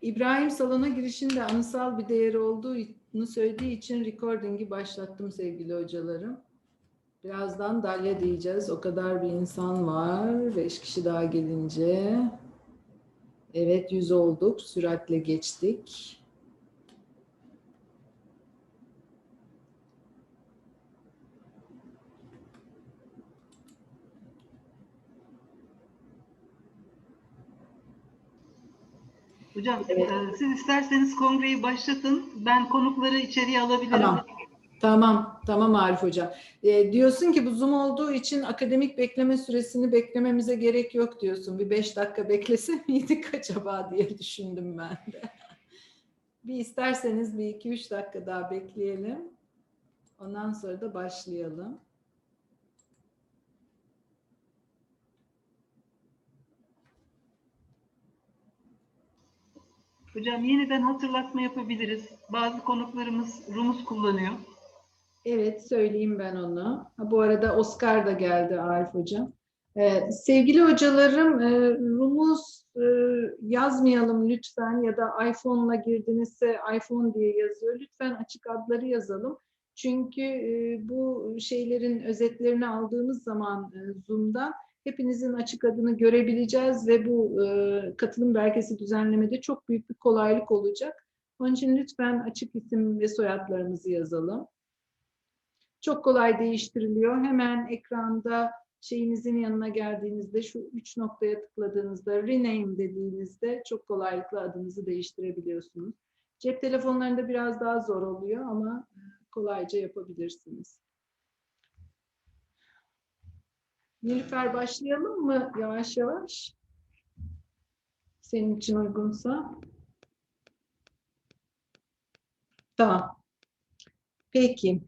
İbrahim salona girişinde anısal bir değeri olduğunu söylediği için recording'i başlattım sevgili hocalarım. Birazdan dalya diyeceğiz. O kadar bir insan var. 5 kişi daha gelince. Evet 100 olduk. Süratle geçtik. Hocam evet. Siz isterseniz kongreyi başlatın. Ben konukları içeriye alabilirim. Tamam Arif Hocam. Diyorsun ki bu Zoom olduğu için akademik bekleme süresini beklememize gerek yok diyorsun. Bir 5 dakika beklese miydik acaba diye düşündüm ben de. Bir isterseniz bir 2-3 dakika daha bekleyelim. Ondan sonra da başlayalım. Hocam yeniden hatırlatma yapabiliriz. Bazı konuklarımız Rumuz kullanıyor. Evet, söyleyeyim ben onu. Bu arada Oscar da geldi Arif Hocam. Sevgili hocalarım, Rumuz yazmayalım lütfen ya da iPhone'la girdinizse iPhone diye yazıyor. Lütfen açık adları yazalım. Çünkü bu şeylerin özetlerini aldığımız zaman Zoom'dan hepinizin açık adını görebileceğiz ve bu katılım belgesi düzenlemede çok büyük bir kolaylık olacak. Onun için lütfen açık isim ve soyadlarımızı yazalım. Çok kolay değiştiriliyor. Hemen ekranda şeyinizin yanına geldiğinizde şu 3 noktaya tıkladığınızda rename dediğinizde çok kolaylıkla adınızı değiştirebiliyorsunuz. Cep telefonlarında biraz daha zor oluyor ama kolayca yapabilirsiniz. Nilüfer başlayalım mı yavaş yavaş? Senin için uygunsa. Tamam. Peki.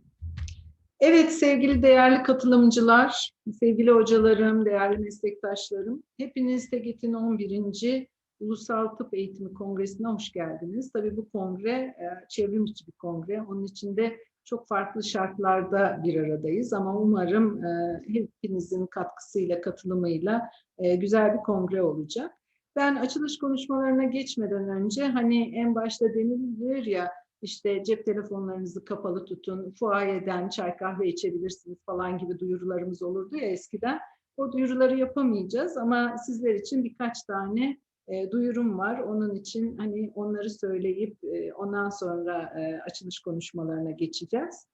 Evet sevgili değerli katılımcılar, sevgili hocalarım, değerli meslektaşlarım, hepiniz TEGET'in 11. Ulusal Tıp Eğitimi Kongresi'ne hoş geldiniz. Tabii bu kongre çevrim içi bir kongre, onun içinde çok farklı şartlarda bir aradayız ama umarım hepinizin katkısıyla, katılımıyla güzel bir kongre olacak. Ben açılış konuşmalarına geçmeden önce hani en başta denilir ya, İşte cep telefonlarınızı kapalı tutun, fuayeden çay kahve içebilirsiniz falan gibi duyurularımız olurdu ya eskiden. O duyuruları yapamayacağız ama sizler için birkaç tane duyurum var. Onun için hani onları söyleyip ondan sonra açılış konuşmalarına geçeceğiz.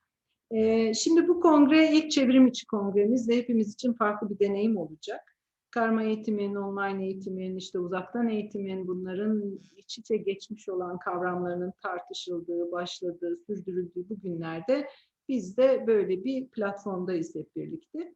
Şimdi bu kongre ilk çevrim içi kongremiz ve hepimiz için farklı bir deneyim olacak. Karma eğitimin, online eğitimin, işte uzaktan eğitimin bunların iç içe geçmiş olan kavramlarının tartışıldığı, başladığı, sürdürüldüğü bu günlerde biz de böyle bir platformdayız hep birlikte.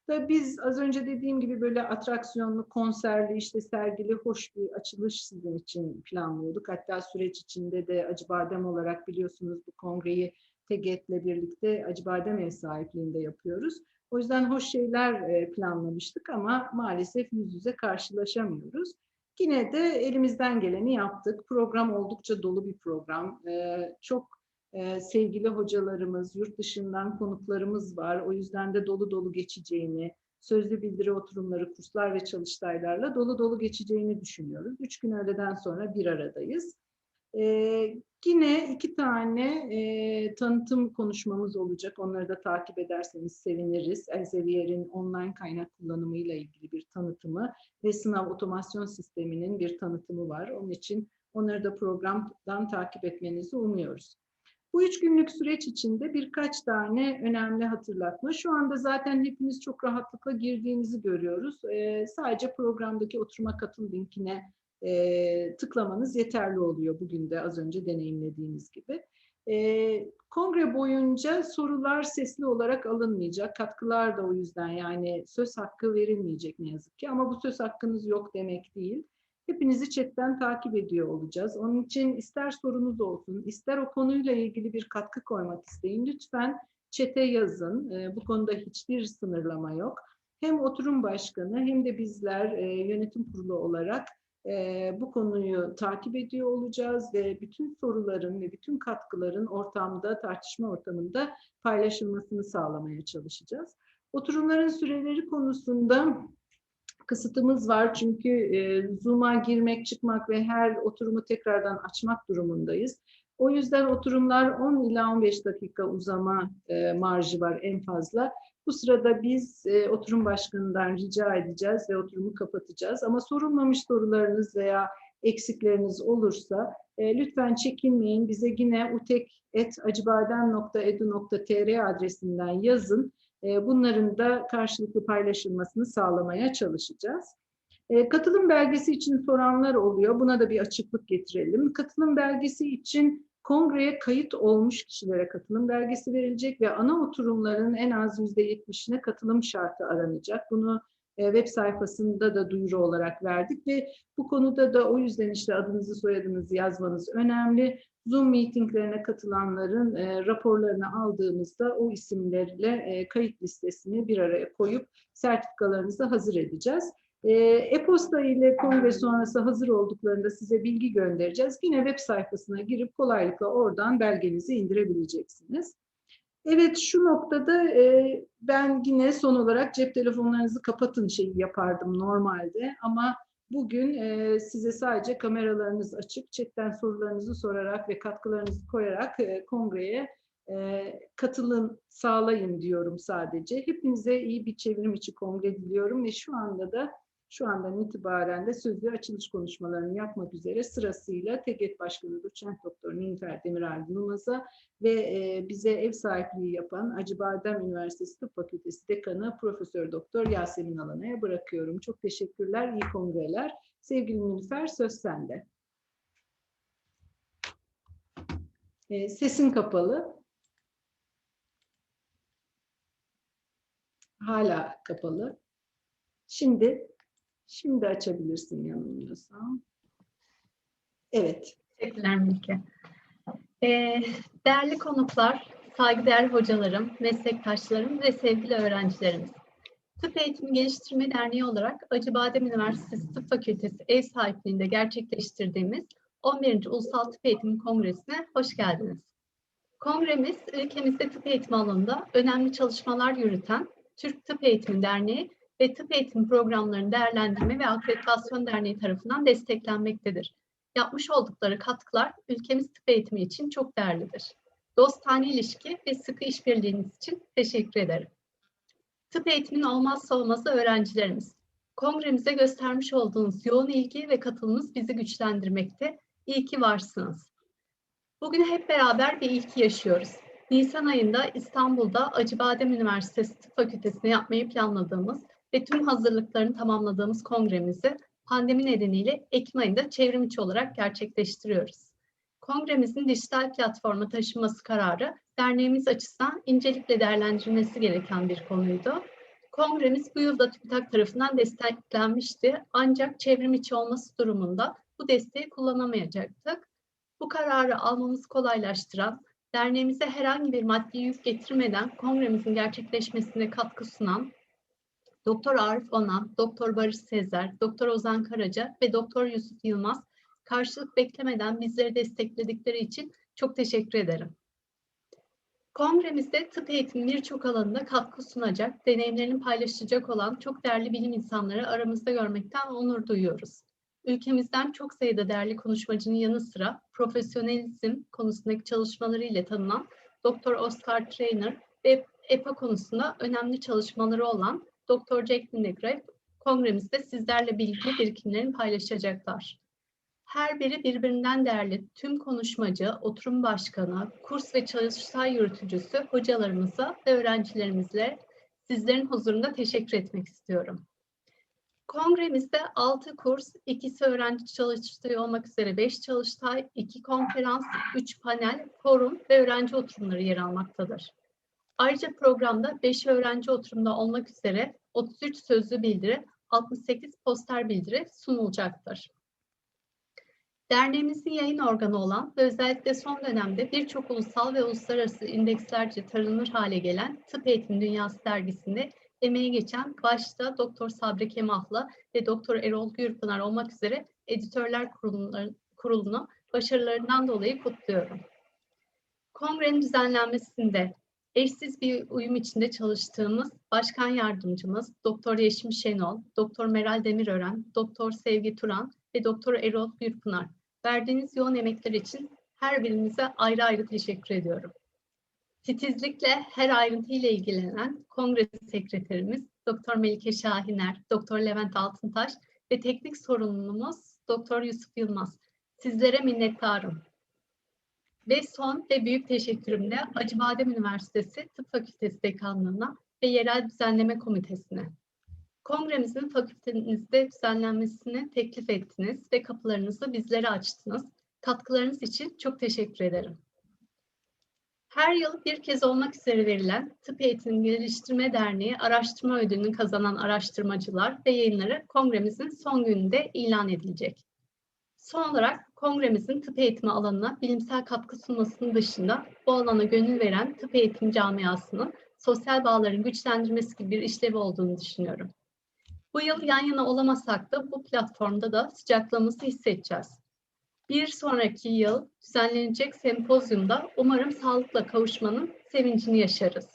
Ve biz az önce dediğim gibi böyle atraksiyonlu, konserli, işte sergili, hoş bir açılış sizin için planlıyorduk. Hatta süreç içinde de Acıbadem olarak biliyorsunuz bu kongreyi TEGET'le birlikte Acıbadem ev sahipliğinde yapıyoruz. O yüzden hoş şeyler planlamıştık ama maalesef yüz yüze karşılaşamıyoruz. Yine de elimizden geleni yaptık. Program oldukça dolu bir program. Çok sevgili hocalarımız, yurt dışından konuklarımız var. O yüzden de dolu dolu geçeceğini, sözlü bildiri oturumları, kurslar ve çalıştaylarla dolu dolu geçeceğini düşünüyoruz. 3 gün öğleden sonra bir aradayız. Yine 2 tane tanıtım konuşmamız olacak. Onları da takip ederseniz seviniriz. Elsevier'in online kaynak kullanımıyla ilgili bir tanıtımı ve sınav otomasyon sisteminin bir tanıtımı var. Onun için onları da programdan takip etmenizi umuyoruz. Bu 3 günlük süreç içinde birkaç tane önemli hatırlatma. Şu anda zaten hepiniz çok rahatlıkla girdiğinizi görüyoruz. Sadece programdaki oturuma katıl linkine tıklamanız yeterli oluyor bugün de az önce deneyimlediğiniz gibi. Kongre boyunca sorular sesli olarak alınmayacak. Katkılar da o yüzden yani söz hakkı verilmeyecek ne yazık ki. Ama bu söz hakkınız yok demek değil. Hepinizi chatten takip ediyor olacağız. Onun için ister sorunuz olsun, ister o konuyla ilgili bir katkı koymak isteyin. Lütfen chat'e yazın. Bu konuda hiçbir sınırlama yok. Hem oturum başkanı hem de bizler yönetim kurulu olarak bu konuyu takip ediyor olacağız ve bütün soruların ve bütün katkıların ortamda, tartışma ortamında paylaşılmasını sağlamaya çalışacağız. Oturumların süreleri konusunda kısıtımız var çünkü Zoom'a girmek, çıkmak ve her oturumu tekrardan açmak durumundayız. O yüzden oturumlar 10 ila 15 dakika uzama marjı var en fazla. Bu sırada biz oturum başkanından rica edeceğiz ve oturumu kapatacağız. Ama sorulmamış sorularınız veya eksikleriniz olursa lütfen çekinmeyin. Bize yine utek@acibadem.edu.tr adresinden yazın. Bunların da karşılıklı paylaşılmasını sağlamaya çalışacağız. Katılım belgesi için soranlar oluyor. Buna da bir açıklık getirelim. Katılım belgesi için kongreye kayıt olmuş kişilere katılım belgesi verilecek ve ana oturumların en az %70'ine katılım şartı aranacak. Bunu web sayfasında da duyuru olarak verdik ve bu konuda da o yüzden işte adınızı, soyadınızı yazmanız önemli. Zoom meetinglerine katılanların raporlarını aldığımızda o isimlerle kayıt listesini bir araya koyup sertifikalarınızı hazır edeceğiz. E-posta ile kongre sonrası hazır olduklarında size bilgi göndereceğiz. Yine web sayfasına girip kolaylıkla oradan belgenizi indirebileceksiniz. Evet, şu noktada ben yine son olarak cep telefonlarınızı kapatın şeyi yapardım normalde ama bugün size sadece kameralarınız açık, chatten sorularınızı sorarak ve katkılarınızı koyarak kongreye katılım sağlayın diyorum sadece. Hepinize iyi bir çevrim içi kongre diliyorum ve şu andan itibaren de sözlü açılış konuşmalarını yapmak üzere sırasıyla TEGET Başkanı Doçent Doktor Nilüfer Demiral Yılmaz'a ve bize ev sahipliği yapan Acıbadem Üniversitesi Tıp Fakültesi Dekanı Profesör Doktor Yasemin Alana'ya bırakıyorum. Çok teşekkürler, iyi kongreler. Sevgili Nilüfer, söz sende. Sesin kapalı. Hala kapalı. Şimdi açabilirsin yanılmıyorsam. Evet. Teşekkürler Melike. Değerli konuklar, saygıdeğer hocalarım, meslektaşlarım ve sevgili öğrencilerimiz. Tıp Eğitimi Geliştirme Derneği olarak Acıbadem Üniversitesi Tıp Fakültesi ev sahipliğinde gerçekleştirdiğimiz 11. Ulusal Tıp Eğitimi Kongresi'ne hoş geldiniz. Kongremiz, ülkemizde tıp eğitimi alanında önemli çalışmalar yürüten Türk Tıp Eğitimi Derneği ve Tıp Eğitimi Programlarını Değerlendirme ve Akreditasyon Derneği tarafından desteklenmektedir. Yapmış oldukları katkılar ülkemiz tıp eğitimi için çok değerlidir. Dostane ilişki ve sıkı işbirliğiniz için teşekkür ederim. Tıp eğitiminin olmazsa olmazı öğrencilerimiz. Kongremize göstermiş olduğunuz yoğun ilgi ve katılımınız bizi güçlendirmekte. İyi ki varsınız. Bugün hep beraber bir ilki yaşıyoruz. Nisan ayında İstanbul'da Acıbadem Üniversitesi Tıp Fakültesi'ne yapmayı planladığımız ve tüm hazırlıklarını tamamladığımız kongremizi pandemi nedeniyle Ekim ayında çevrimiçi olarak gerçekleştiriyoruz. Kongremizin dijital platforma taşınması kararı derneğimiz açısından incelikle değerlendirilmesi gereken bir konuydu. Kongremiz bu yılda TÜBİTAK tarafından desteklenmişti ancak çevrimiçi olması durumunda bu desteği kullanamayacaktık. Bu kararı almamızı kolaylaştıran, derneğimize herhangi bir maddi yük getirmeden kongremizin gerçekleşmesine katkı sunan Doktor Arif Onan, Doktor Barış Sezer, Doktor Ozan Karaca ve Doktor Yusuf Yılmaz karşılık beklemeden bizleri destekledikleri için çok teşekkür ederim. Kongremizde tıp eğitimi birçok alanında katkı sunacak, deneyimlerini paylaşacak olan çok değerli bilim insanları aramızda görmekten onur duyuyoruz. Ülkemizden çok sayıda değerli konuşmacının yanı sıra profesyonelizm konusundaki çalışmaları ile tanınan Doktor Oscar Trainer ve EPA konusunda önemli çalışmaları olan Doktor Jacqueline Negreve kongremizde sizlerle bilgi birikimlerini paylaşacaklar. Her biri birbirinden değerli tüm konuşmacı, oturum başkanı, kurs ve çalıştay yürütücüsü hocalarımıza ve öğrencilerimizle sizlerin huzurunda teşekkür etmek istiyorum. Kongremizde 6 kurs, 2'si öğrenci çalıştayı olmak üzere 5 çalıştay, 2 konferans, 3 panel, forum ve öğrenci oturumları yer almaktadır. Ayrıca programda 5 öğrenci oturumda olmak üzere 33 sözlü bildiri, 68 poster bildiri sunulacaktır. Derneğimizin yayın organı olan ve özellikle son dönemde birçok ulusal ve uluslararası indekslerce taranır hale gelen Tıp Eğitimi Dünyası dergisinde emeği geçen başta Doktor Sabri Kemahlı ve Doktor Erol Gürpınar olmak üzere editörler kurulunu başarılarından dolayı kutluyorum. Kongrenin düzenlenmesinde Eşsiz bir uyum içinde çalıştığımız Başkan Yardımcımız Doktor Yeşim Şenol, Doktor Meral Demirören, Doktor Sevgi Turan ve Doktor Erol Gürpınar. Verdiğiniz yoğun emekler için her birinize ayrı ayrı teşekkür ediyorum. Titizlikle her ayrıntıyla ilgilenen Kongre Sekreterimiz Doktor Melike Şahiner, Doktor Levent Altıntaş ve teknik sorumlumuz Doktor Yusuf Yılmaz. Sizlere minnettarım. Ve son ve büyük teşekkürümle Acıbadem Üniversitesi Tıp Fakültesi Dekanlığı'na ve Yerel Düzenleme Komitesi'ne. Kongremizin fakültenizde düzenlenmesini teklif ettiniz ve kapılarınızı bizlere açtınız. Katkılarınız için çok teşekkür ederim. Her yıl bir kez olmak üzere verilen Tıp Eğitim Geliştirme Derneği Araştırma Ödülünü kazanan araştırmacılar ve yayınları kongremizin son gününde ilan edilecek. Son olarak kongremizin tıp eğitimi alanına bilimsel katkı sunmasının dışında bu alana gönül veren tıp eğitim camiasının sosyal bağların güçlendirmesi gibi bir işlevi olduğunu düşünüyorum. Bu yıl yan yana olamasak da bu platformda da sıcaklığımızı hissedeceğiz. Bir sonraki yıl düzenlenecek sempozyumda umarım sağlıkla kavuşmanın sevincini yaşarız.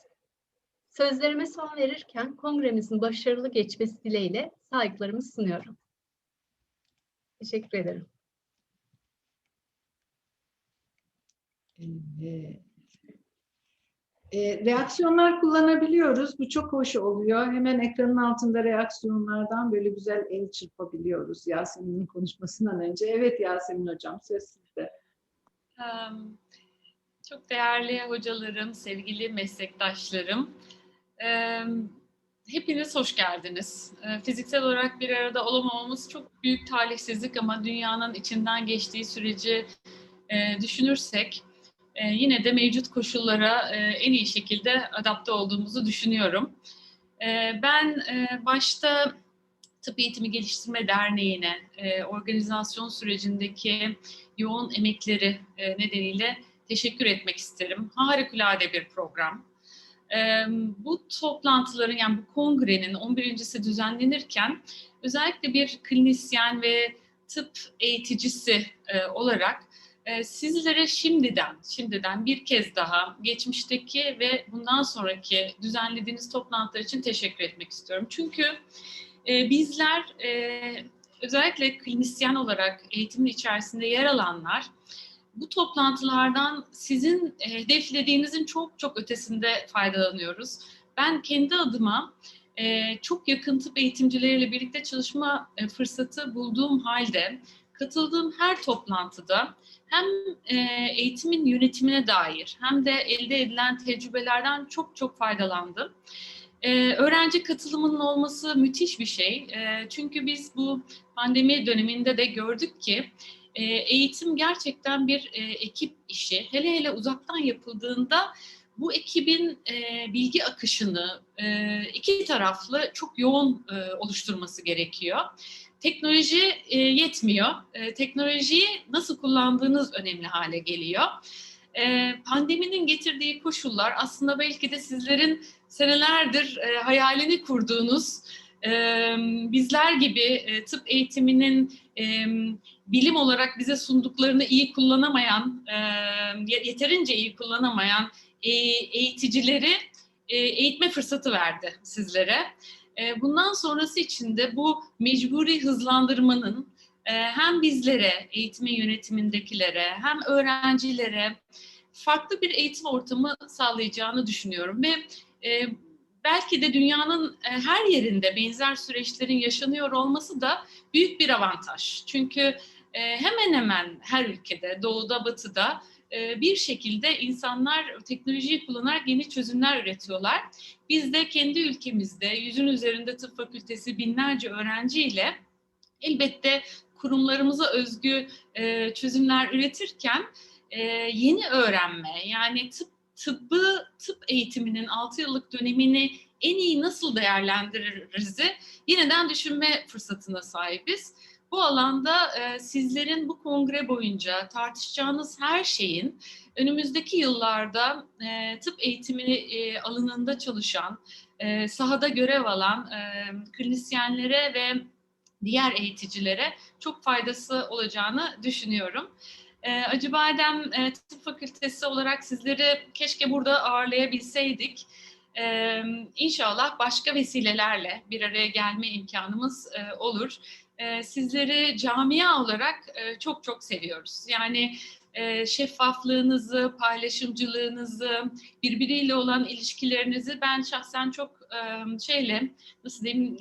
Sözlerime son verirken kongremizin başarılı geçmesi dileğiyle saygılarımı sunuyorum. Teşekkür ederim. Evet. Reaksiyonlar kullanabiliyoruz. Bu çok hoş oluyor. Hemen ekranın altında reaksiyonlardan böyle güzel el çırpabiliyoruz Yasemin'in konuşmasından önce. Evet Yasemin Hocam, söz sizde. Çok değerli hocalarım, sevgili meslektaşlarım, hepiniz hoş geldiniz. Fiziksel olarak bir arada olamamamız çok büyük talihsizlik ama dünyanın içinden geçtiği süreci düşünürsek yine de mevcut koşullara en iyi şekilde adapte olduğumuzu düşünüyorum. Ben başta Tıp Eğitimi Geliştirme Derneği'ne organizasyon sürecindeki yoğun emekleri nedeniyle teşekkür etmek isterim. Harikulade bir program. Bu toplantıların, yani bu kongrenin 11.'si düzenlenirken özellikle bir klinisyen ve tıp eğiticisi olarak sizlere şimdiden bir kez daha geçmişteki ve bundan sonraki düzenlediğiniz toplantılar için teşekkür etmek istiyorum. Çünkü bizler özellikle klinisyen olarak eğitimin içerisinde yer alanlar bu toplantılardan sizin hedeflediğinizin çok çok ötesinde faydalanıyoruz. Ben kendi adıma çok yakın tıp eğitimcileriyle birlikte çalışma fırsatı bulduğum halde katıldığım her toplantıda hem eğitimin yönetimine dair hem de elde edilen tecrübelerden çok çok faydalandım. Öğrenci katılımının olması müthiş bir şey. Çünkü biz bu pandemi döneminde de gördük ki eğitim gerçekten bir ekip işi. Hele hele uzaktan yapıldığında bu ekibin bilgi akışını iki taraflı çok yoğun oluşturması gerekiyor. Teknoloji yetmiyor. Teknolojiyi nasıl kullandığınız önemli hale geliyor. Pandeminin getirdiği koşullar aslında belki de sizlerin senelerdir hayalini kurduğunuz bizler gibi tıp eğitiminin bilim olarak bize sunduklarını iyi kullanamayan, yeterince iyi kullanamayan eğiticileri eğitme fırsatı verdi sizlere. Bundan sonrası için de bu mecburi hızlandırmanın hem bizlere, eğitimin yönetimindekilere hem öğrencilere farklı bir eğitim ortamı sağlayacağını düşünüyorum ve belki de dünyanın her yerinde benzer süreçlerin yaşanıyor olması da büyük bir avantaj. Çünkü hemen hemen her ülkede, doğuda, batıda bir şekilde insanlar teknolojiyi kullanarak yeni çözümler üretiyorlar. Biz de kendi ülkemizde 100'ün üzerinde tıp fakültesi binlerce öğrenciyle elbette kurumlarımıza özgü çözümler üretirken yeni öğrenme, yani tıp eğitiminin 6 yıllık dönemini en iyi nasıl değerlendiririz yeniden düşünme fırsatına sahibiz. Bu alanda sizlerin bu kongre boyunca tartışacağınız her şeyin önümüzdeki yıllarda tıp eğitimi alanında çalışan, sahada görev alan klinisyenlere ve diğer eğiticilere çok faydası olacağını düşünüyorum. Acıbadem Tıp Fakültesi olarak sizleri keşke burada ağırlayabilseydik. İnşallah başka vesilelerle bir araya gelme imkanımız olur. Sizleri camia olarak çok çok seviyoruz. Yani şeffaflığınızı, paylaşımcılığınızı, birbiriyle olan ilişkilerinizi ben şahsen çok nasıl diyeyim,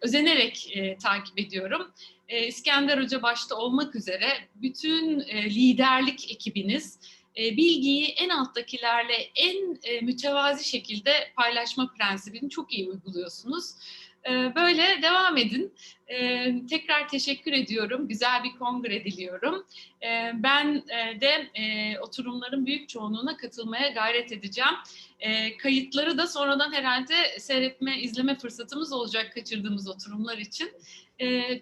özenerek takip ediyorum. İskender Hoca başta olmak üzere bütün liderlik ekibiniz bilgiyi en alttakilerle en mütevazi şekilde paylaşma prensibini çok iyi uyguluyorsunuz. Böyle devam edin. Tekrar teşekkür ediyorum. Güzel bir kongre diliyorum. Ben de oturumların büyük çoğunluğuna katılmaya gayret edeceğim. Kayıtları da sonradan herhalde seyretme, izleme fırsatımız olacak kaçırdığımız oturumlar için.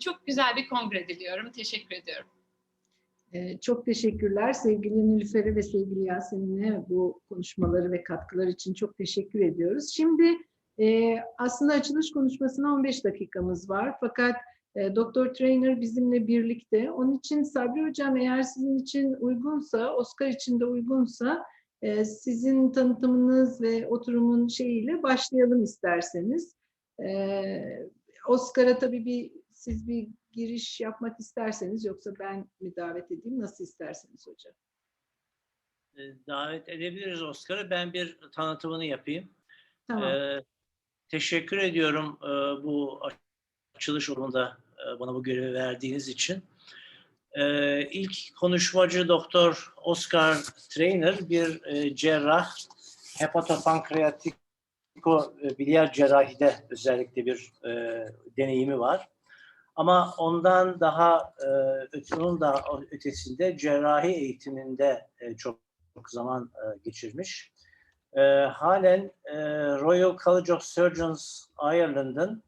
Çok güzel bir kongre diliyorum. Teşekkür ediyorum. Çok teşekkürler sevgili Nilüfer'e ve sevgili Yasemin'e bu konuşmaları ve katkılar için çok teşekkür ediyoruz. Şimdi aslında açılış konuşmasına 15 dakikamız var fakat Doktor Trainer bizimle birlikte. Onun için Sabri Hocam eğer sizin için uygunsa, Oscar için de uygunsa sizin tanıtımınız ve oturumun şeyiyle başlayalım isterseniz. Oscar'a tabii siz bir giriş yapmak isterseniz yoksa ben mi davet edeyim? Nasıl isterseniz hocam. Davet edebiliriz Oscar'ı. Ben bir tanıtımını yapayım. Tamam. Teşekkür ediyorum bu açılış yolunda bana bu görevi verdiğiniz için. İlk konuşmacı Doktor Oscar Trainer bir cerrah, hepatopankreatik biliyer cerrahide özellikle bir deneyimi var. Ama ondan daha onun da ötesinde cerrahi eğitiminde çok zaman geçirmiş. Halen Royal College of Surgeons Ireland'ın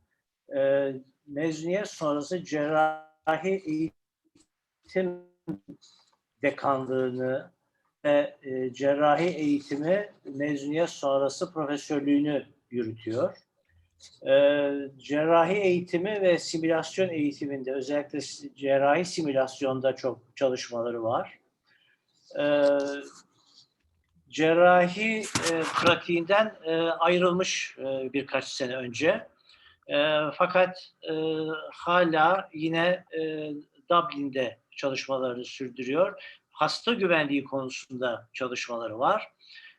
mezuniyet sonrası cerrahi eğitim dekanlığını ve cerrahi eğitimi mezuniyet sonrası profesörlüğünü yürütüyor. Cerrahi eğitimi ve simülasyon eğitiminde özellikle cerrahi simülasyonda çok çalışmaları var. Cerrahi pratiğinden ayrılmış birkaç sene önce. Fakat hala yine Dublin'de çalışmalarını sürdürüyor. Hasta güvenliği konusunda çalışmaları var.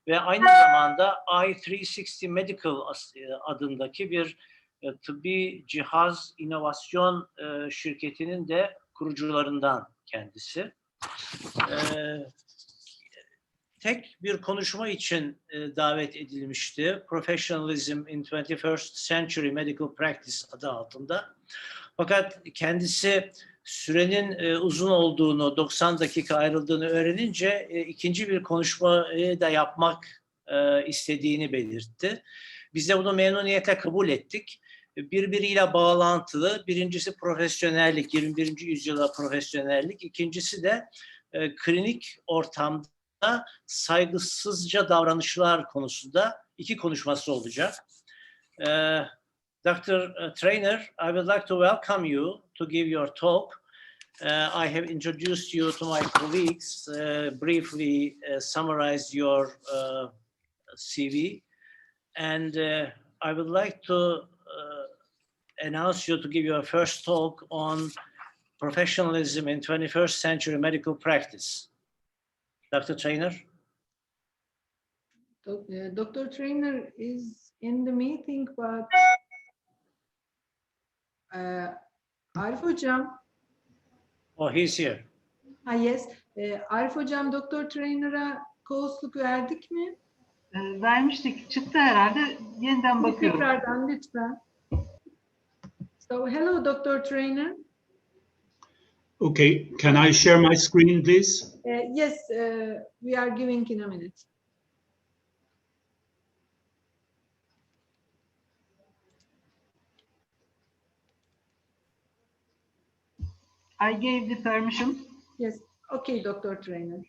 Ve aynı zamanda i360 Medical adındaki bir tıbbi cihaz inovasyon şirketinin de kurucularından kendisi. Tek bir konuşma için davet edilmişti. Professionalism in 21st Century Medical Practice adı altında. Fakat kendisi sürenin uzun olduğunu, 90 dakika ayrıldığını öğrenince ikinci bir konuşmayı da yapmak istediğini belirtti. Biz de bunu memnuniyetle kabul ettik. Birbiriyle bağlantılı, birincisi profesyonellik, 21. yüzyıla profesyonellik, ikincisi de klinik ortamda saygısızca davranışlar konusunda iki konuşması olacak. Dr. Trainer, I would like to welcome you to give your talk. I have introduced you to my colleagues, briefly summarized your CV, and I would like to announce you to give your first talk on professionalism in 21st century medical practice. Dr. Trainer? Dr. Trainer is in the meeting, but Arif Hocam. Oh, he's here. Yes. Arif Hocam, Dr. Trainer'a co-hostluk verdik mi? Vermiştik. Çıktı herhalde. Yeniden bakıyorum. Tekrardan lütfen. So, hello, Dr. Trainer. Okay, can I share my screen, please? Yes, we are giving in a minute. I gave the permission. Yes, okay, Dr. Trainer.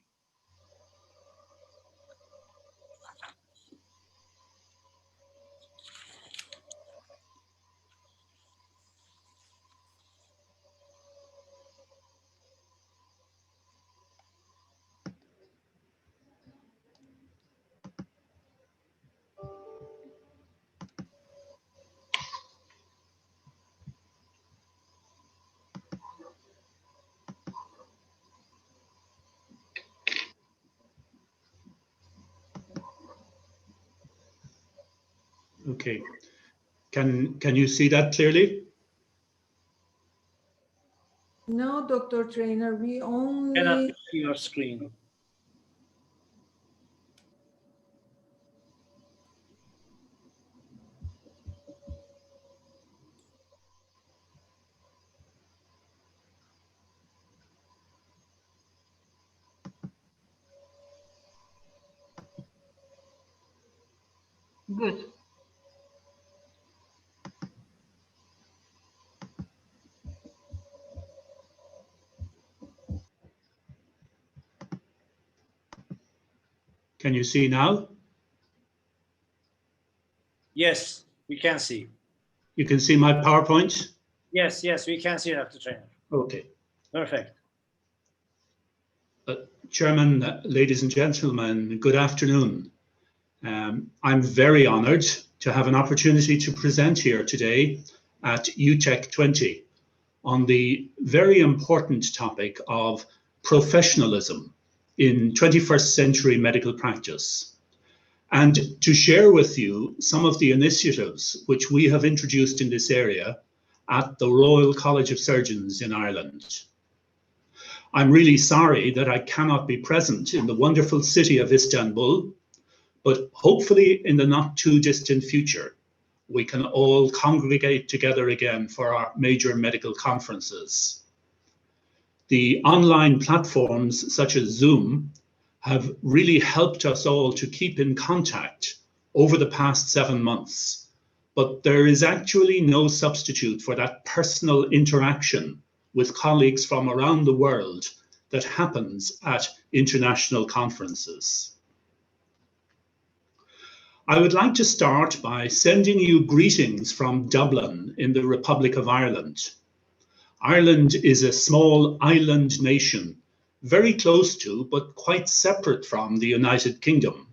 Okay. Can you see that clearly? No, Dr. Trainer, we Cannot only... see your screen. Good. Can you see now? Yes, we can see. You can see my PowerPoint? Yes, we can see, Dr. Trainer. Okay. Perfect. Chairman, ladies and gentlemen, good afternoon. I'm very honored to have an opportunity to present here today at UTech 20 on the very important topic of professionalism in 21st century medical practice, and to share with you some of the initiatives which we have introduced in this area at the Royal College of Surgeons in Ireland. I'm really sorry that I cannot be present in the wonderful city of Istanbul, but hopefully in the not too distant future, we can all congregate together again for our major medical conferences. The online platforms such as Zoom have really helped us all to keep in contact over the past 7 months, but there is actually no substitute for that personal interaction with colleagues from around the world that happens at international conferences. I would like to start by sending you greetings from Dublin in the Republic of Ireland. Ireland is a small island nation, very close to, but quite separate from the United Kingdom.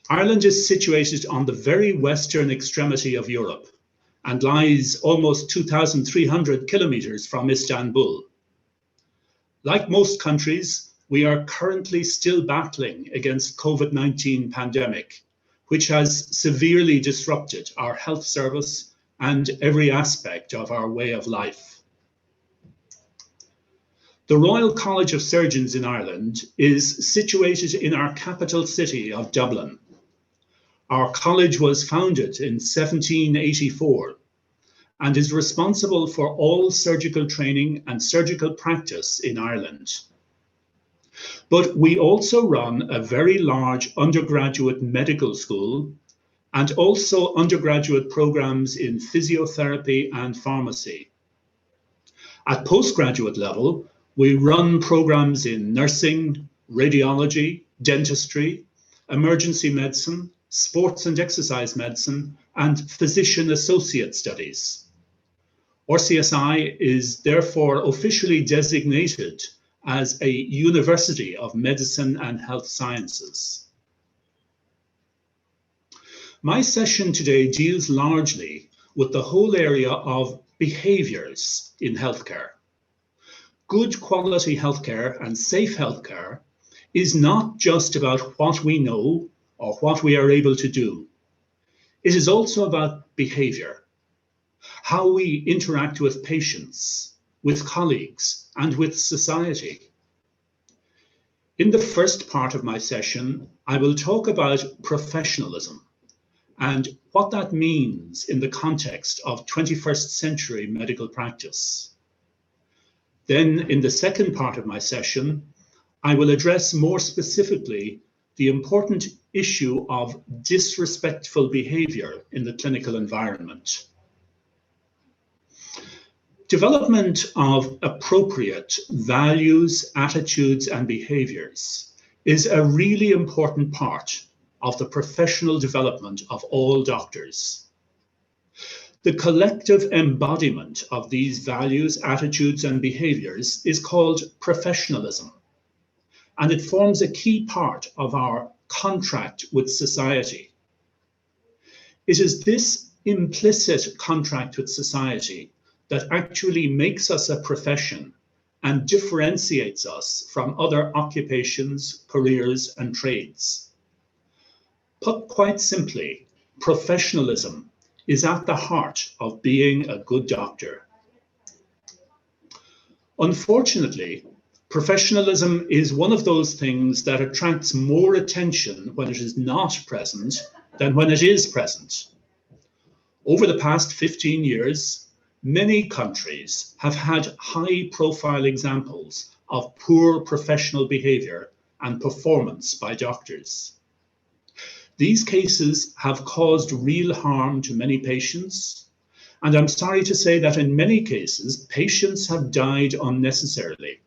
Ireland is situated on the very western extremity of Europe and lies almost 2,300 kilometers from Istanbul. Like most countries, we are currently still battling against COVID-19 pandemic, which has severely disrupted our health service and every aspect of our way of life. The Royal College of Surgeons in Ireland is situated in our capital city of Dublin. Our college was founded in 1784 and is responsible for all surgical training and surgical practice in Ireland. But we also run a very large undergraduate medical school and also undergraduate programs in physiotherapy and pharmacy. At postgraduate level, we run programs in nursing, radiology, dentistry, emergency medicine, sports and exercise medicine, and physician associate studies. RCSI is therefore officially designated as a University of Medicine and Health Sciences. My session today deals largely with the whole area of behaviours in healthcare. Good quality healthcare and safe healthcare is not just about what we know or what we are able to do. It is also about behaviour, how we interact with patients, with colleagues, and with society. In the first part of my session, I will talk about professionalism and what that means in the context of 21st century medical practice. Then, in the second part of my session, I will address more specifically the important issue of disrespectful behaviour in the clinical environment. Development of appropriate values, attitudes, and behaviours is a really important part of the professional development of all doctors. The collective embodiment of these values, attitudes, and behaviours is called professionalism, and it forms a key part of our contract with society. It is this implicit contract with society that actually makes us a profession and differentiates us from other occupations, careers, and trades. Put quite simply, professionalism is at the heart of being a good doctor. Unfortunately, professionalism is one of those things that attracts more attention when it is not present than when it is present. Over the past 15 years, many countries have had high-profile examples of poor professional behavior and performance by doctors. These cases have caused real harm to many patients, and I'm sorry to say that in many cases, patients have died unnecessarily.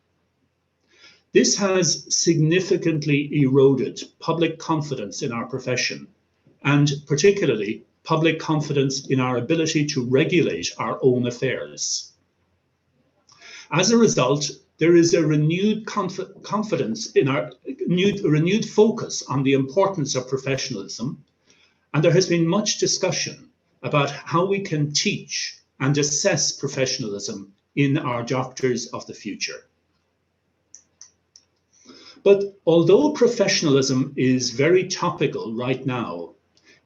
This has significantly eroded public confidence in our profession, and particularly public confidence in our ability to regulate our own affairs. As a result, there is a renewed confidence in a renewed focus on the importance of professionalism, and there has been much discussion about how we can teach and assess professionalism in our doctors of the future. But although professionalism is very topical right now,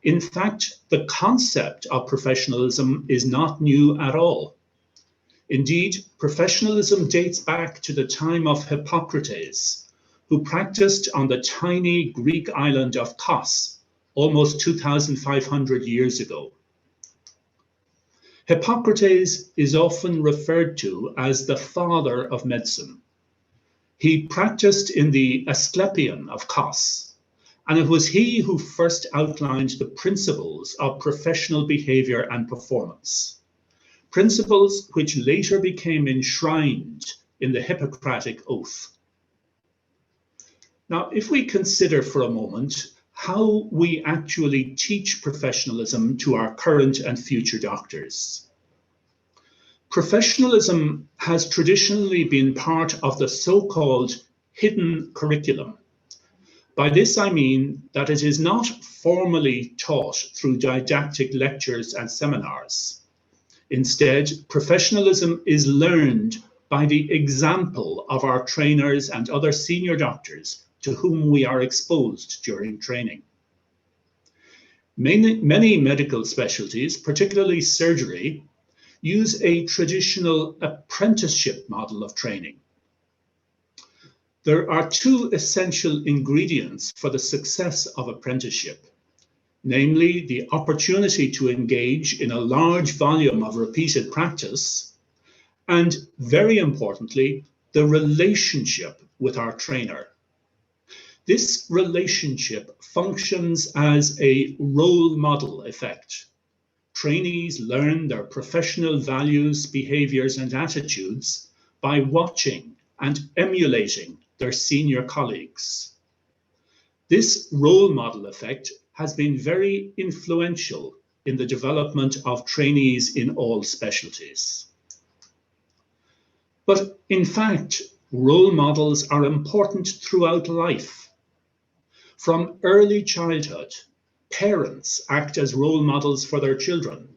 in fact, the concept of professionalism is not new at all. Indeed, professionalism dates back to the time of Hippocrates, who practiced on the tiny Greek island of Kos almost 2,500 years ago. Hippocrates is often referred to as the father of medicine. He practiced in the Asclepion of Kos, and it was he who first outlined the principles of professional behavior and performance, principles which later became enshrined in the Hippocratic Oath. Now, if we consider for a moment how we actually teach professionalism to our current and future doctors. Professionalism has traditionally been part of the so-called hidden curriculum. By this I mean that it is not formally taught through didactic lectures and seminars. Instead, professionalism is learned by the example of our trainers and other senior doctors to whom we are exposed during training. Many medical specialties, particularly surgery, use a traditional apprenticeship model of training. There are two essential ingredients for the success of apprenticeship, namely the opportunity to engage in a large volume of repeated practice, and very importantly, the relationship with our trainer. This relationship functions as a role model effect. Trainees learn their professional values, behaviors, and attitudes by watching and emulating their senior colleagues. This role model effect has been very influential in the development of trainees in all specialties. But in fact, role models are important throughout life. From early childhood, parents act as role models for their children.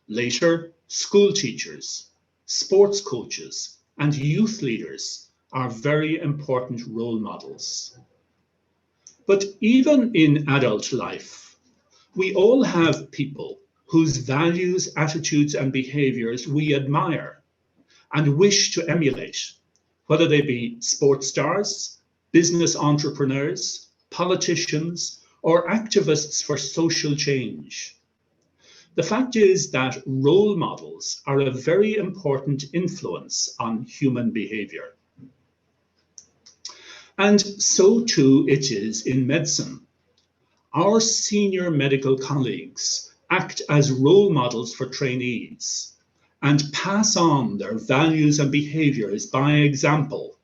Later, school teachers, sports coaches, and youth leaders are very important role models. But even in adult life, we all have people whose values, attitudes, and behaviors we admire and wish to emulate, whether they be sports stars, business entrepreneurs, politicians, or activists for social change. The fact is that role models are a very important influence on human behavior. And so too it is in medicine. Our senior medical colleagues act as role models for trainees and pass on their values and behaviors by example.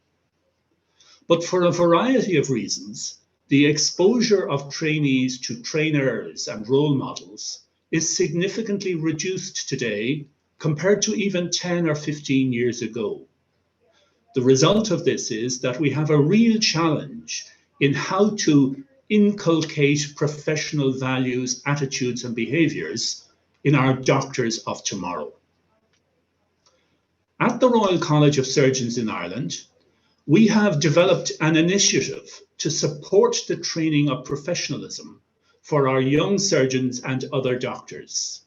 But for a variety of reasons, the exposure of trainees to trainers and role models is significantly reduced today compared to even 10 or 15 years ago. The result of this is that we have a real challenge in how to inculcate professional values, attitudes, and behaviors in our doctors of tomorrow. At the Royal College of Surgeons in Ireland, we have developed an initiative to support the training of professionalism for our young surgeons and other doctors.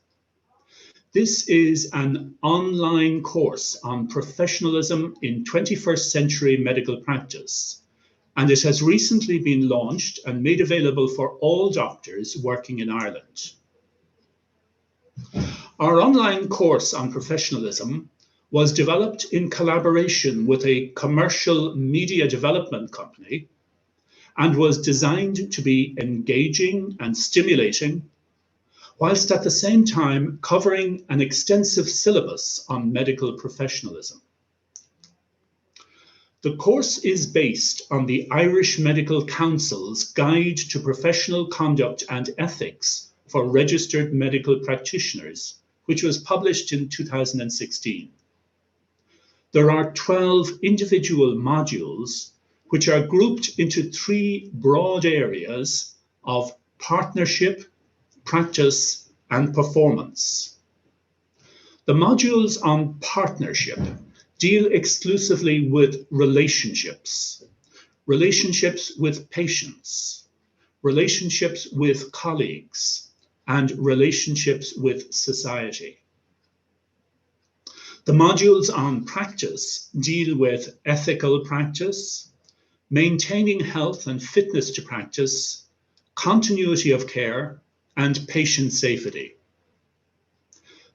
This is an online course on professionalism in 21st century medical practice, and it has recently been launched and made available for all doctors working in Ireland. Our online course on professionalism was developed in collaboration with a commercial media development company and was designed to be engaging and stimulating, whilst at the same time covering an extensive syllabus on medical professionalism. The course is based on the Irish Medical Council's Guide to Professional Conduct and Ethics for Registered Medical Practitioners, which was published in 2016. There are 12 individual modules which are grouped into 3 broad areas of partnership, practice, and performance. The modules on partnership deal exclusively with relationships, relationships with patients, relationships with colleagues, and relationships with society. The modules on practice deal with ethical practice, maintaining health and fitness to practice, continuity of care, and patient safety.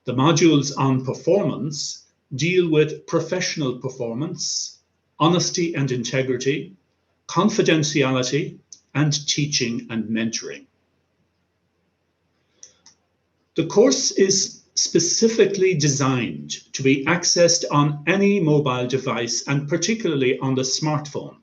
The modules on performance deal with professional performance, honesty and integrity, confidentiality, and teaching and mentoring. The course is specifically designed to be accessed on any mobile device and particularly on the smartphone.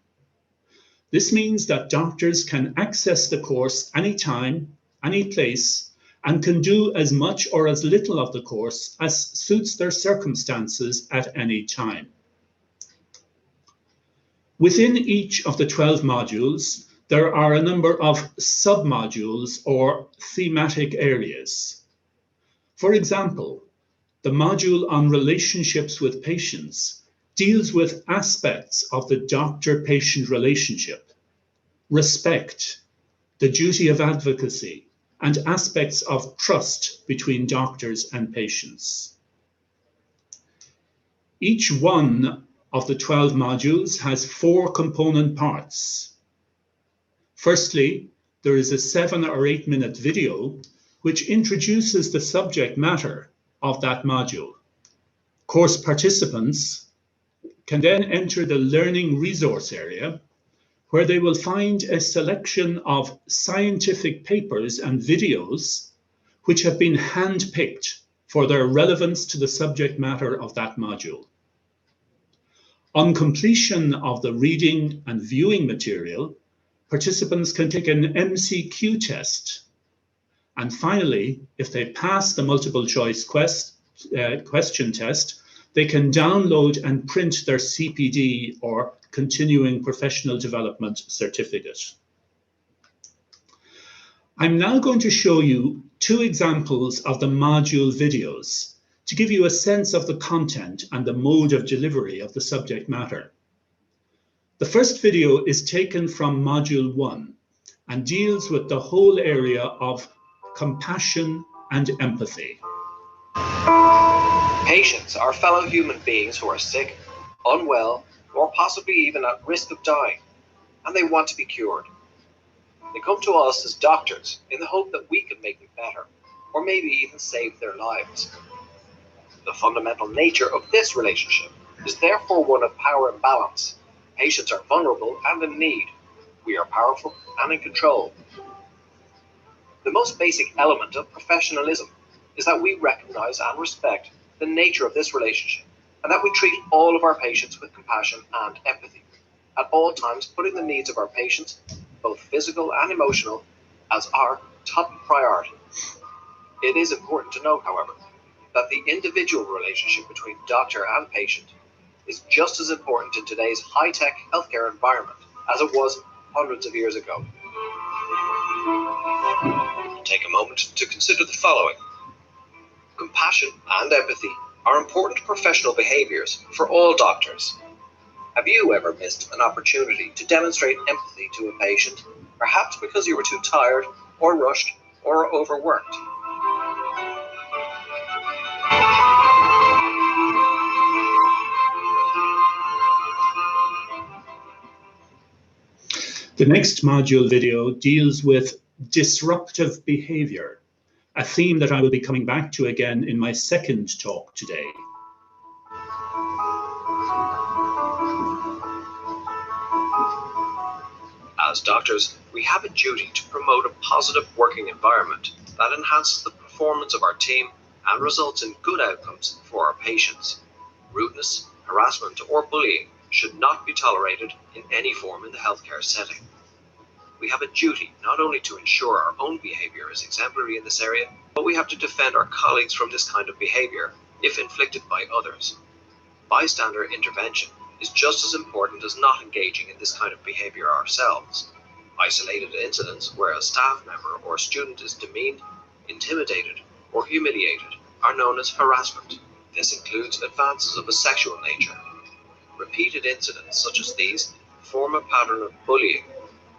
This means that doctors can access the course anytime, any place, and can do as much or as little of the course as suits their circumstances at any time. Within each of the 12 modules, there are a number of sub-modules or thematic areas. For example, the module on relationships with patients deals with aspects of the doctor-patient relationship, respect, the duty of advocacy, and aspects of trust between doctors and patients. Each one of the 12 modules has 4 component parts. Firstly, there is a 7 or 8 minute video which introduces the subject matter of that module. Course participants can then enter the learning resource area, where they will find a selection of scientific papers and videos which have been hand-picked for their relevance to the subject matter of that module. On completion of the reading and viewing material, participants can take an MCQ test. And finally, if they pass the multiple choice question test, they can download and print their CPD or Continuing Professional Development Certificate. I'm now going to show you 2 examples of the module videos to give you a sense of the content and the mode of delivery of the subject matter. The first video is taken from Module 1 and deals with the whole area of compassion and empathy. Patients are fellow human beings who are sick, unwell, or possibly even at risk of dying, and they want to be cured. They come to us as doctors in the hope that we can make them better, or maybe even save their lives. The fundamental nature of this relationship is therefore one of power and balance. Patients are vulnerable and in need. We are powerful and in control. The most basic element of professionalism is that we recognize and respect the nature of this relationship, and that we treat all of our patients with compassion and empathy, at all times putting the needs of our patients, both physical and emotional, as our top priority. It is important to note, however, that the individual relationship between doctor and patient is just as important in today's high-tech healthcare environment as it was hundreds of years ago. Take a moment to consider the following. Compassion and empathy are important professional behaviors for all doctors. Have you ever missed an opportunity to demonstrate empathy to a patient, perhaps because you were too tired or rushed or are overworked. The next module video deals with disruptive behavior, a theme that I will be coming back to again in my second talk today. As doctors, we have a duty to promote a positive working environment that enhances the performance of our team and results in good outcomes for our patients. Rudeness, harassment, or bullying should not be tolerated in any form in the healthcare setting. We have a duty not only to ensure our own behavior is exemplary in this area, but we have to defend our colleagues from this kind of behavior if inflicted by others. Bystander intervention is just as important as not engaging in this kind of behavior ourselves. Isolated incidents where a staff member or student is demeaned, intimidated, or humiliated are known as harassment. This includes advances of a sexual nature. Repeated incidents such as these form a pattern of bullying.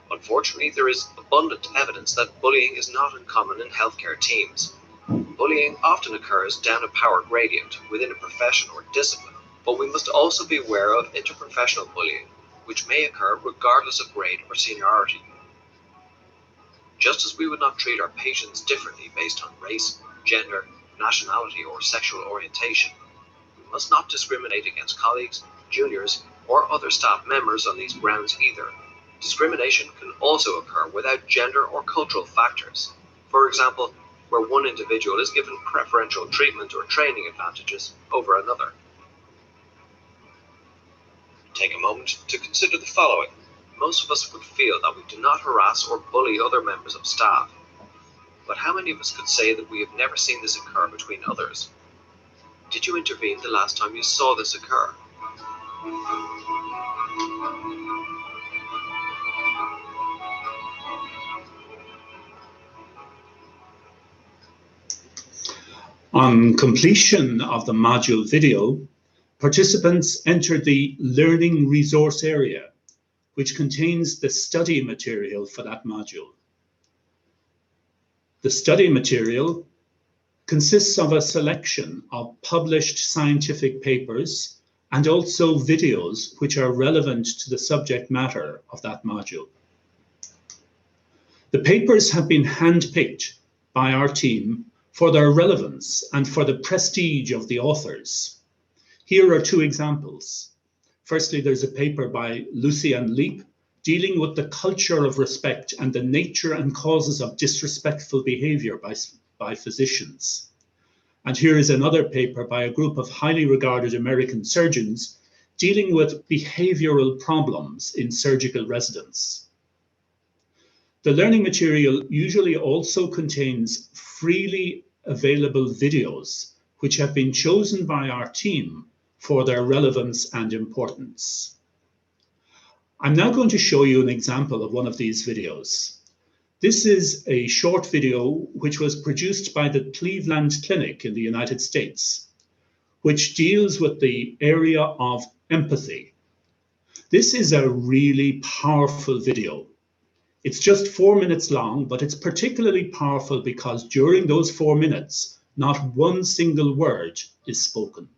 Unfortunately, there is abundant evidence that bullying is not uncommon in healthcare teams. Bullying often occurs down a power gradient within a profession or discipline, but we must also be aware of interprofessional bullying, which may occur regardless of grade or seniority. Just as we would not treat our patients differently based on race, gender, nationality, or sexual orientation, we must not discriminate against colleagues, juniors, or other staff members on these grounds either. Discrimination can also occur without gender or cultural factors. For example, where one individual is given preferential treatment or training advantages over another. Take a moment to consider the following. Most of us would feel that we do not harass or bully other members of staff. But how many of us could say that we have never seen this occur between others? Did you intervene the last time you saw this occur? On completion of the module video, participants enter the Learning Resource area, which contains the study material for that module. The study material consists of a selection of published scientific papers and also videos which are relevant to the subject matter of that module. The papers have been handpicked by our team for their relevance and for the prestige of the authors. Here are two examples. Firstly, there's a paper by Lucian Leap dealing with the culture of respect and the nature and causes of disrespectful behavior by physicians. And here is another paper by a group of highly regarded American surgeons dealing with behavioral problems in surgical residents. The learning material usually also contains freely available videos which have been chosen by our team for their relevance and importance. I'm now going to show you an example of one of these videos. This is a short video which was produced by the Cleveland Clinic in the United States, which deals with the area of empathy. This is a really powerful video. It's just 4 minutes long, but it's particularly powerful because during those 4 minutes, not one single word is spoken.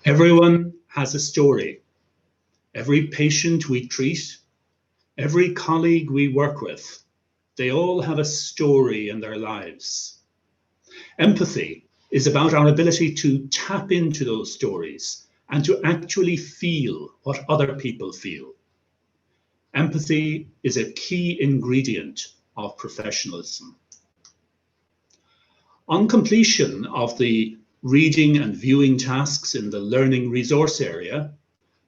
Everyone has a story. Every patient we treat, every colleague we work with, they all have a story in their lives. Empathy is about our ability to tap into those stories and to actually feel what other people feel. Empathy is a key ingredient of professionalism. On completion of the reading and viewing tasks in the learning resource area,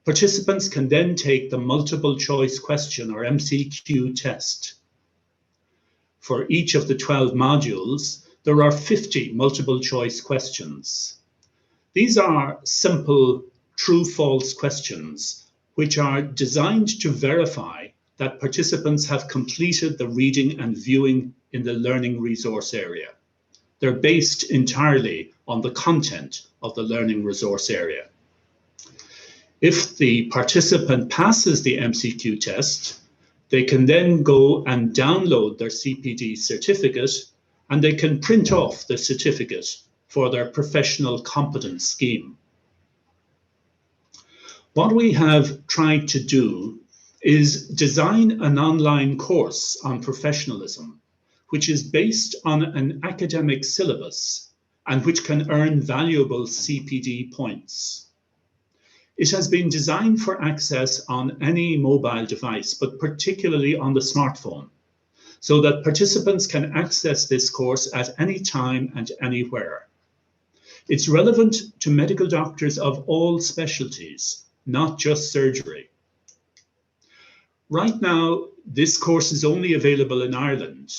participants can then take the multiple choice question or MCQ test. For each of the 12 modules, there are 50 multiple choice questions. These are simple true-false questions which are designed to verify that participants have completed the reading and viewing in the learning resource area. They're based entirely on the content of the learning resource area. If the participant passes the MCQ test, they can then go and download their CPD certificate, and they can print off the certificate for their professional competence scheme. What we have tried to do is design an online course on professionalism, which is based on an academic syllabus and which can earn valuable CPD points. It has been designed for access on any mobile device, but particularly on the smartphone, so that participants can access this course at any time and anywhere. It's relevant to medical doctors of all specialties, not just surgery. Right now, this course is only available in Ireland,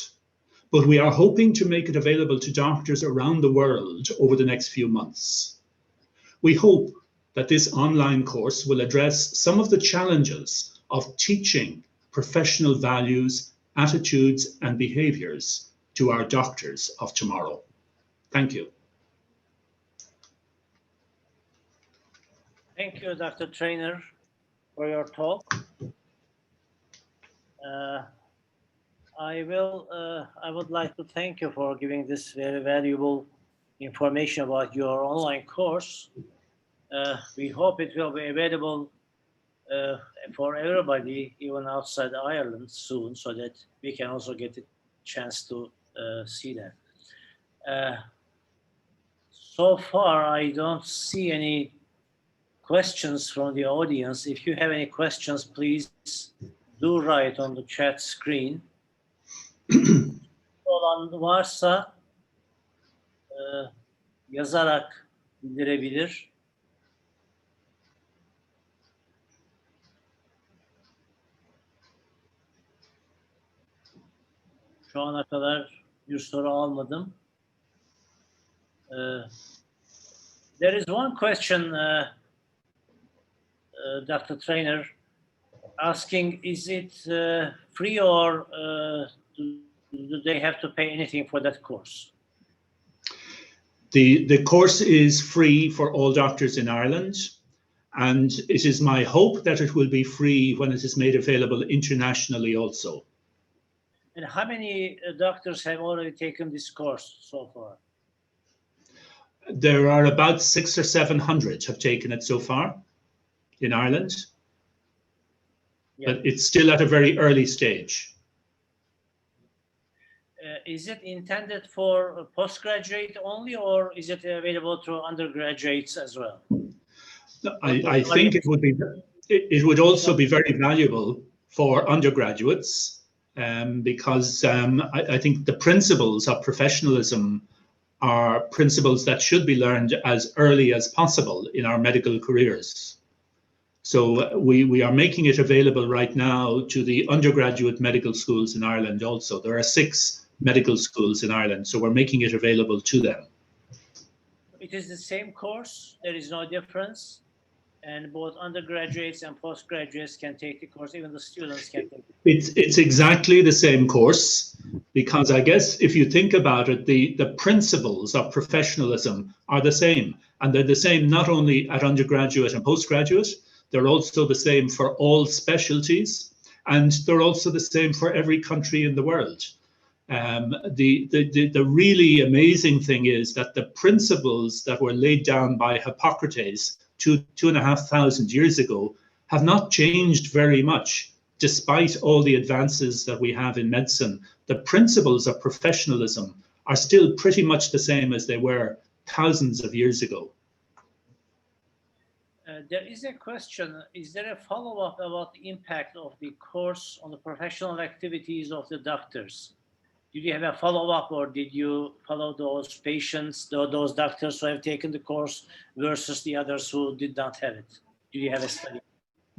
but we are hoping to make it available to doctors around the world over the next few months. We hope that this online course will address some of the challenges of teaching professional values, attitudes, and behaviors to our doctors of tomorrow. Thank you. Thank you, Dr. Trainer, for your talk. I would like to thank you for giving this very valuable information about your online course. We hope it will be available for everybody, even outside Ireland soon, so that we can also get a chance to see that. So far, I don't see any questions from the audience. If you have any questions, please do write on the chat screen. All olan varsa yazarak bildirebilir. Şu ana kadar bir soru almadım. There is one question, Dr. Trainer, asking, is it free or do they have to pay anything for that course? The course is free for all doctors in Ireland, and it is my hope that it will be free when it is made available internationally also. And how many doctors have already taken this course so far? There are about 600 or 700 have taken it so far in Ireland, but it's still at a very early stage. Is it intended for postgraduate only, or is it available to undergraduates as well? I think it would also be very valuable for undergraduates because I think the principles of professionalism are principles that should be learned as early as possible in our medical careers. So we are making it available right now to the undergraduate medical schools in Ireland also. There are 6 medical schools in Ireland, so we're making it available to them. It is the same course, there is no difference, and both undergraduates and postgraduates can take the course, even the students can take it. It's exactly the same course, because I guess if you think about it, the principles of professionalism are the same, and they're the same not only at undergraduate and postgraduate, they're also the same for all specialties, and they're also the same for every country in the world. The really amazing thing is that the principles that were laid down by Hippocrates 2,500 years ago have not changed very much, despite all the advances that we have in medicine. The principles of professionalism are still pretty much the same as they were thousands of years ago. There is a question, is there a follow-up about the impact of the course on the professional activities of the doctors? Did you have a follow-up, or did you follow those patients, those doctors who have taken the course versus the others who did not have it? Did you have a study?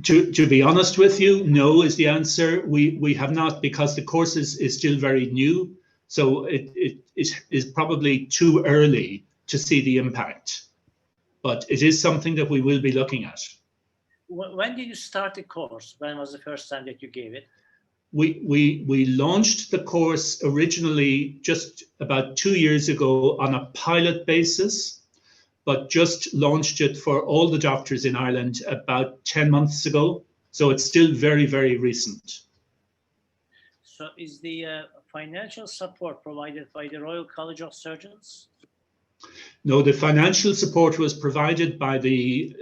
To be honest with you, no is the answer. We have not, because the course is still very new. So it is probably too early to see the impact. But it is something that we will be looking at. When did you start the course? When was the first time that you gave it? We launched the course originally just about 2 years ago on a pilot basis, but just launched it for all the doctors in Ireland about 10 months ago. So it's still very, very recent. So is the financial support provided by the Royal College of Surgeons? No, the financial support was provided by the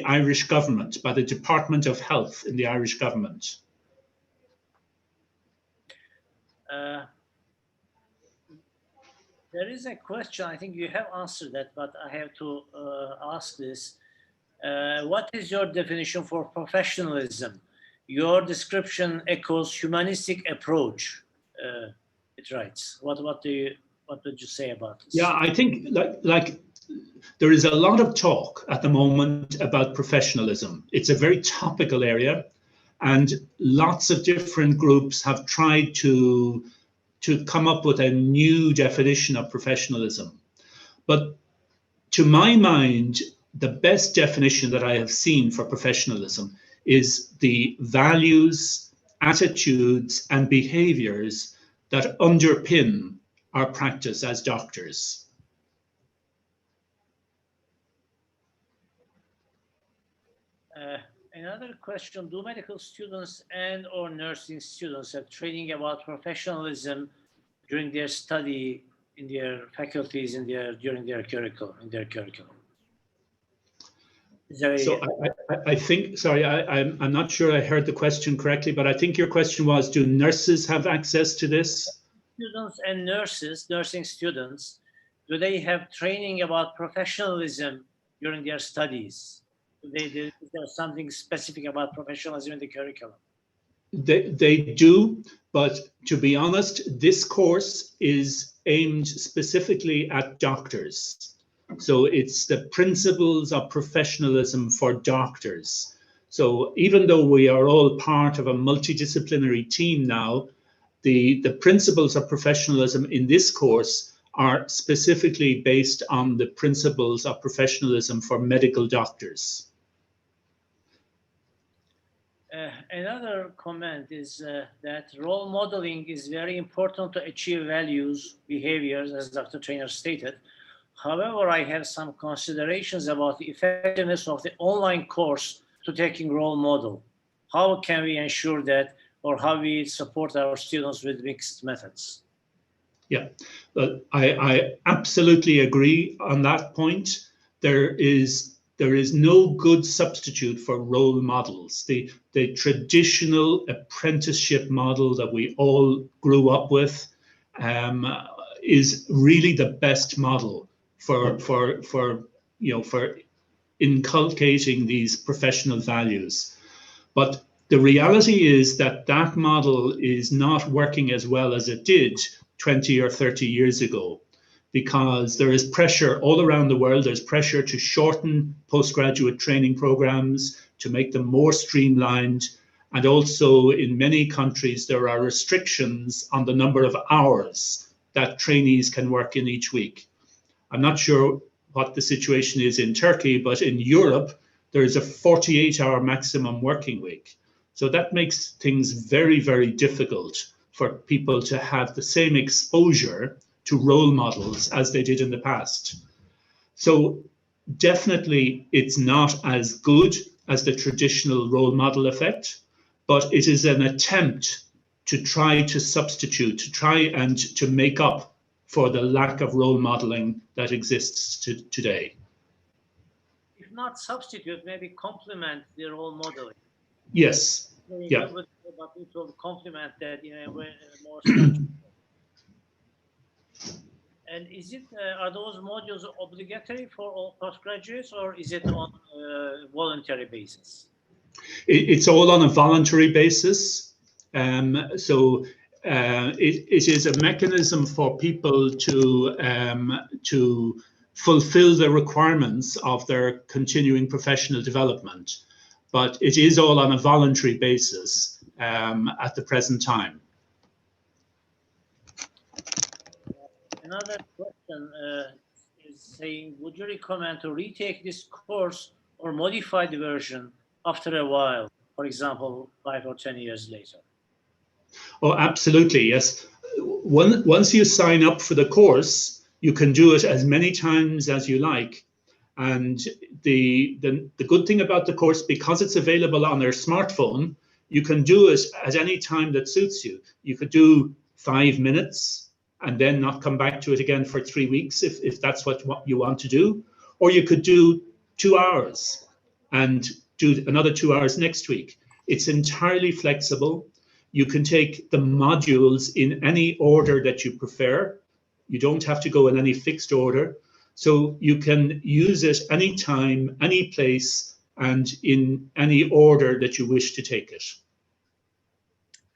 Irish government, by the Department of Health in the Irish government. There is a question, I think you have answered that, but I have to ask this. What is your definition for professionalism? Your description echoes humanistic approach, it writes. What would you say about this? Yeah, I think like there is a lot of talk at the moment about professionalism. It's a very topical area, and lots of different groups have tried to come up with a new definition of professionalism. But to my mind, the best definition that I have seen for professionalism is the values, attitudes, and behaviors that underpin our practice as doctors. Another question, do medical students and or nursing students have training about professionalism during their study in their faculties, during their curriculum? So I think, sorry, I'm not sure I heard the question correctly, but I think your question was, do nurses have access to this? Students and nurses, nursing students, do they have training about professionalism during their studies? Is there something specific about professionalism in the curriculum? They do, But to be honest, this course is aimed specifically at doctors. So it's the principles of professionalism for doctors. So even though we are all part of a multidisciplinary team now, the principles of professionalism in this course are specifically based on the principles of professionalism for medical doctors. Another comment is that role modeling is very important to achieve values, behaviors, as Dr. Trainer stated. However, I have some considerations about the effectiveness of the online course to taking role model. How can we ensure that, or how we support our students with mixed methods? Yeah, well, I absolutely agree on that point. There is no good substitute for role models. The traditional apprenticeship model that we all grew up with is really the best model for inculcating these professional values. But the reality is that that model is not working as well as it did 20 or 30 years ago, because there is pressure all around the world. There's pressure to shorten postgraduate training programs, to make them more streamlined. And also in many countries, there are restrictions on the number of hours that trainees can work in each week. I'm not sure what the situation is in Turkey, but in Europe, there is a 48-hour maximum working week. So that makes things very, very difficult for people to have the same exposure to role models as they did in the past. So definitely it's not as good as the traditional role model effect, but it is an attempt to try to substitute, to try and to make up for the lack of role modeling that exists today. If not substitute, maybe complement the role modeling. Yes. Yeah. But it will complement that in a way more structured. And is it are those modules obligatory for all postgraduates, or is it on a voluntary basis? It's all on a voluntary basis. So it is a mechanism for people to fulfill the requirements of their continuing professional development. But it is all on a voluntary basis at the present time. Another question is saying, would you recommend to retake this course or modify the version after a while, for example, 5 or 10 years later? Oh, absolutely, yes. Once you sign up for the course, you can do it as many times as you like. And the good thing about the course, because it's available on their smartphone, you can do it at any time that suits you. You could do 5 minutes and then not come back to it again for 3 weeks if that's what you want to do. Or you could do 2 hours and do another 2 hours next week. It's entirely flexible. You can take the modules in any order that you prefer. You don't have to go in any fixed order. So you can use it anytime, any place, and in any order that you wish to take it.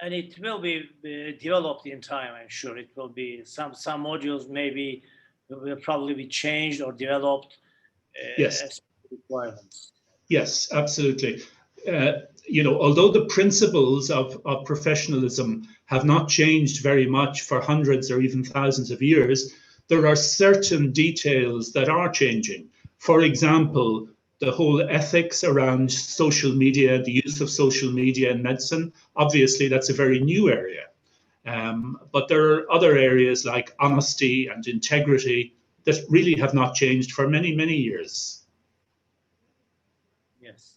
And it will be developed in time, I'm sure. It will be some modules maybe will probably be changed or developed as requirements. Yes, absolutely. Although the principles of professionalism have not changed very much for hundreds or even thousands of years, there are certain details that are changing. For example, the whole ethics around social media, the use of social media in medicine, obviously that's a very new area. But there are other areas like honesty and integrity that really have not changed for many, many years. Yes.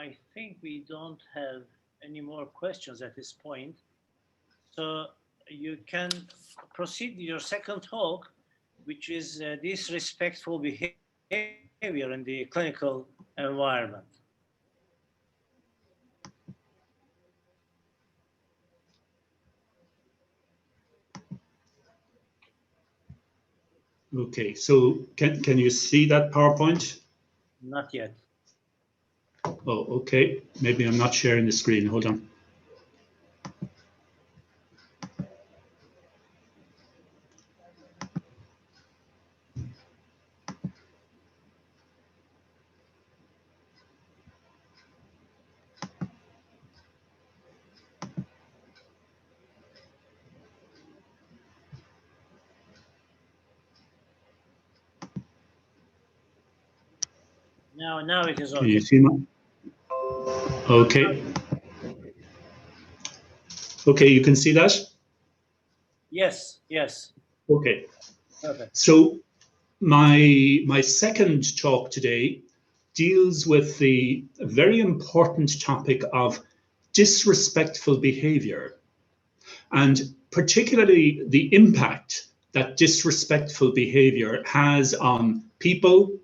I think we don't have any more questions at this point. So you can proceed with your second talk, which is disrespectful behavior in the clinical environment. Okay, so can you see that PowerPoint? Not yet. Oh, okay. Maybe I'm not sharing the screen. Hold on. Now it is Can okay. you see my? Okay. Okay, you can see that? Yes, yes. Okay. Perfect. So my second talk today deals with the very important topic of disrespectful behavior, and particularly the impact that disrespectful behavior has on people,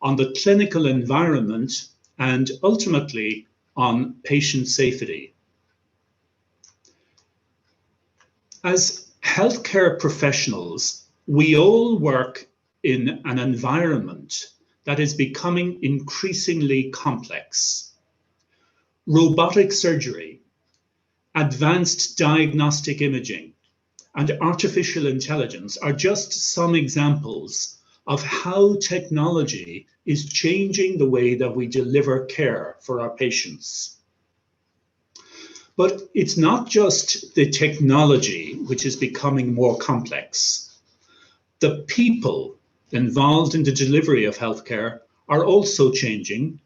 on the clinical environment, and ultimately on patient safety. As healthcare professionals, we all work in an environment that is becoming increasingly complex. Robotic surgery, advanced diagnostic imaging, and artificial intelligence are just some examples of how technology is changing the way that we deliver care for our patients. But it's not just the technology which is becoming more complex. The people involved in the delivery of healthcare are also changing,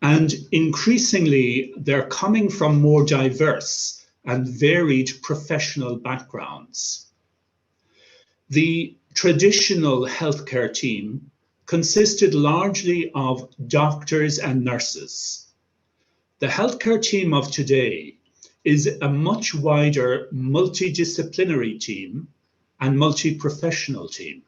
and increasingly they're coming from more diverse and varied professional backgrounds. The traditional healthcare team consisted largely of doctors and nurses. The healthcare team of today is a much wider multidisciplinary team and multi-professional team.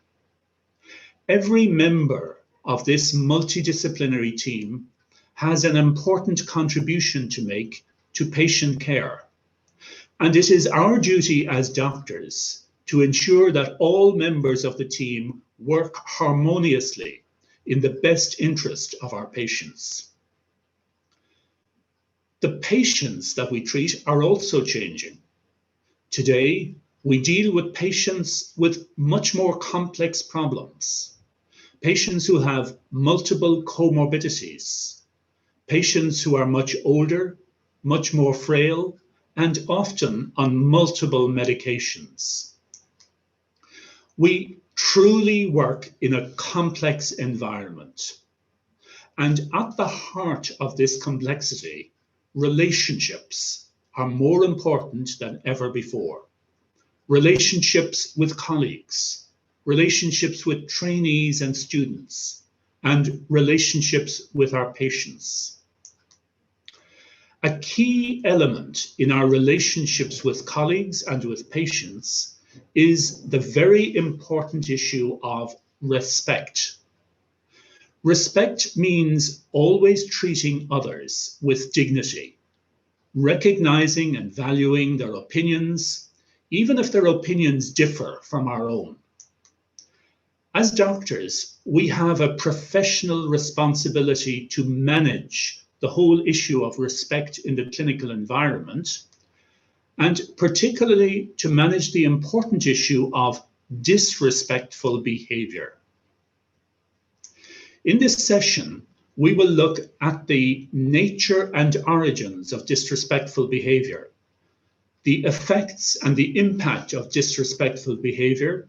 Every member of this multidisciplinary team has an important contribution to make to patient care. And it is our duty as doctors to ensure that all members of the team work harmoniously in the best interest of our patients. The patients that we treat are also changing. Today, we deal with patients with much more complex problems. Patients who have multiple comorbidities. Patients who are much older, much more frail, and often on multiple medications. We truly work in a complex environment. And at the heart of this complexity, relationships are more important than ever before. Relationships with colleagues, relationships with trainees and students, and relationships with our patients. A key element in our relationships with colleagues and with patients is the very important issue of respect. Respect means always treating others with dignity, recognizing and valuing their opinions, even if their opinions differ from our own. As doctors, we have a professional responsibility to manage the whole issue of respect in the clinical environment, and particularly to manage the important issue of disrespectful behavior. In this session, we will look at the nature and origins of disrespectful behavior, the effects and the impact of disrespectful behavior,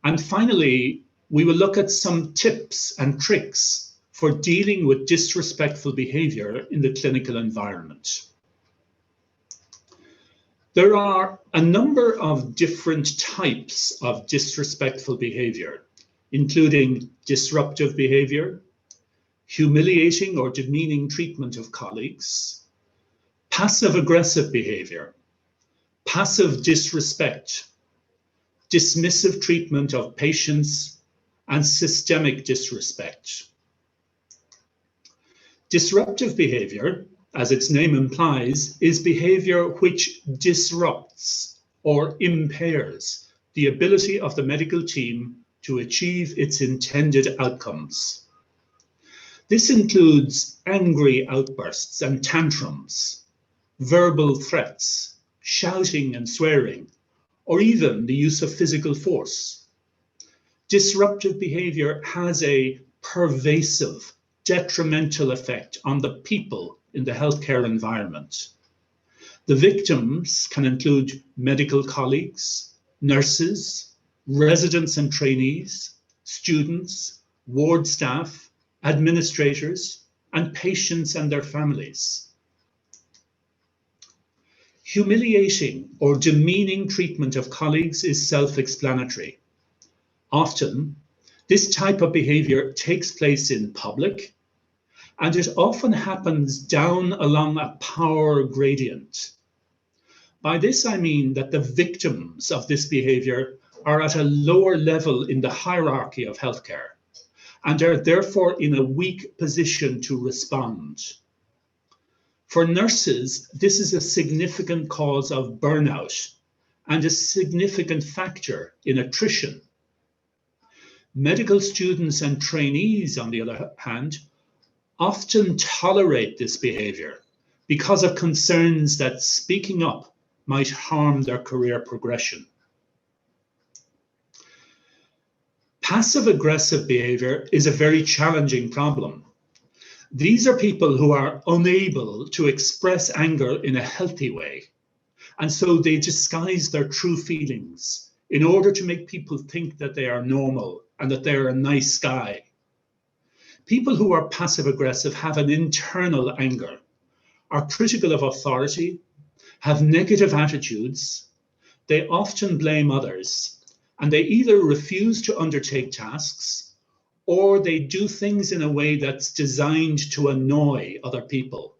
and finally, we will look at some tips and tricks for dealing with disrespectful behavior in the clinical environment. There are a number of different types of disrespectful behavior, including disruptive behavior, humiliating or demeaning treatment of colleagues, passive-aggressive behavior, passive disrespect, dismissive treatment of patients, and systemic disrespect. Disruptive behavior, as its name implies, is behavior which disrupts or impairs the ability of the medical team to achieve its intended outcomes. This includes angry outbursts and tantrums, verbal threats, shouting and swearing, or even the use of physical force. Disruptive behavior has a pervasive, detrimental effect on the people in the healthcare environment. The victims can include medical colleagues, nurses, residents and trainees, students, ward staff, administrators, and patients and their families. Humiliating or demeaning treatment of colleagues is self-explanatory. Often, this type of behavior takes place in public, and it often happens down along a power gradient. By this, I mean that the victims of this behavior are at a lower level in the hierarchy of healthcare, and are therefore in a weak position to respond. For nurses, this is a significant cause of burnout and a significant factor in attrition. Medical students and trainees, on the other hand, often tolerate this behavior because of concerns that speaking up might harm their career progression. Passive-aggressive behavior is a very challenging problem. These are people who are unable to express anger in a healthy way, and so they disguise their true feelings in order to make people think that they are normal and that they're a nice guy. People who are passive-aggressive have an internal anger, are critical of authority, have negative attitudes, they often blame others, and they either refuse to undertake tasks or they do things in a way that's designed to annoy other people.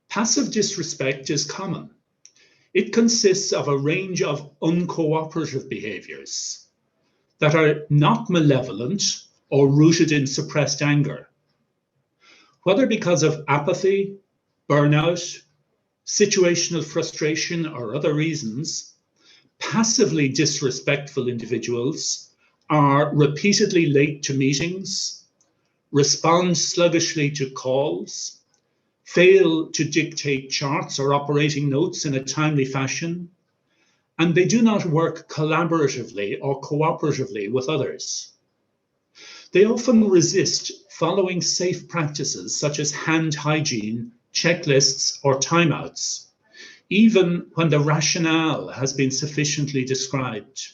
Passive disrespect is common. It consists of a range of uncooperative behaviors that are not malevolent or rooted in suppressed anger. Whether because of apathy, burnout, situational frustration, or other reasons, passively disrespectful individuals are repeatedly late to meetings, respond sluggishly to calls, fail to dictate charts or operating notes in a timely fashion, and they do not work collaboratively or cooperatively with others. They often resist following safe practices such as hand hygiene, checklists, or timeouts, even when the rationale has been sufficiently described.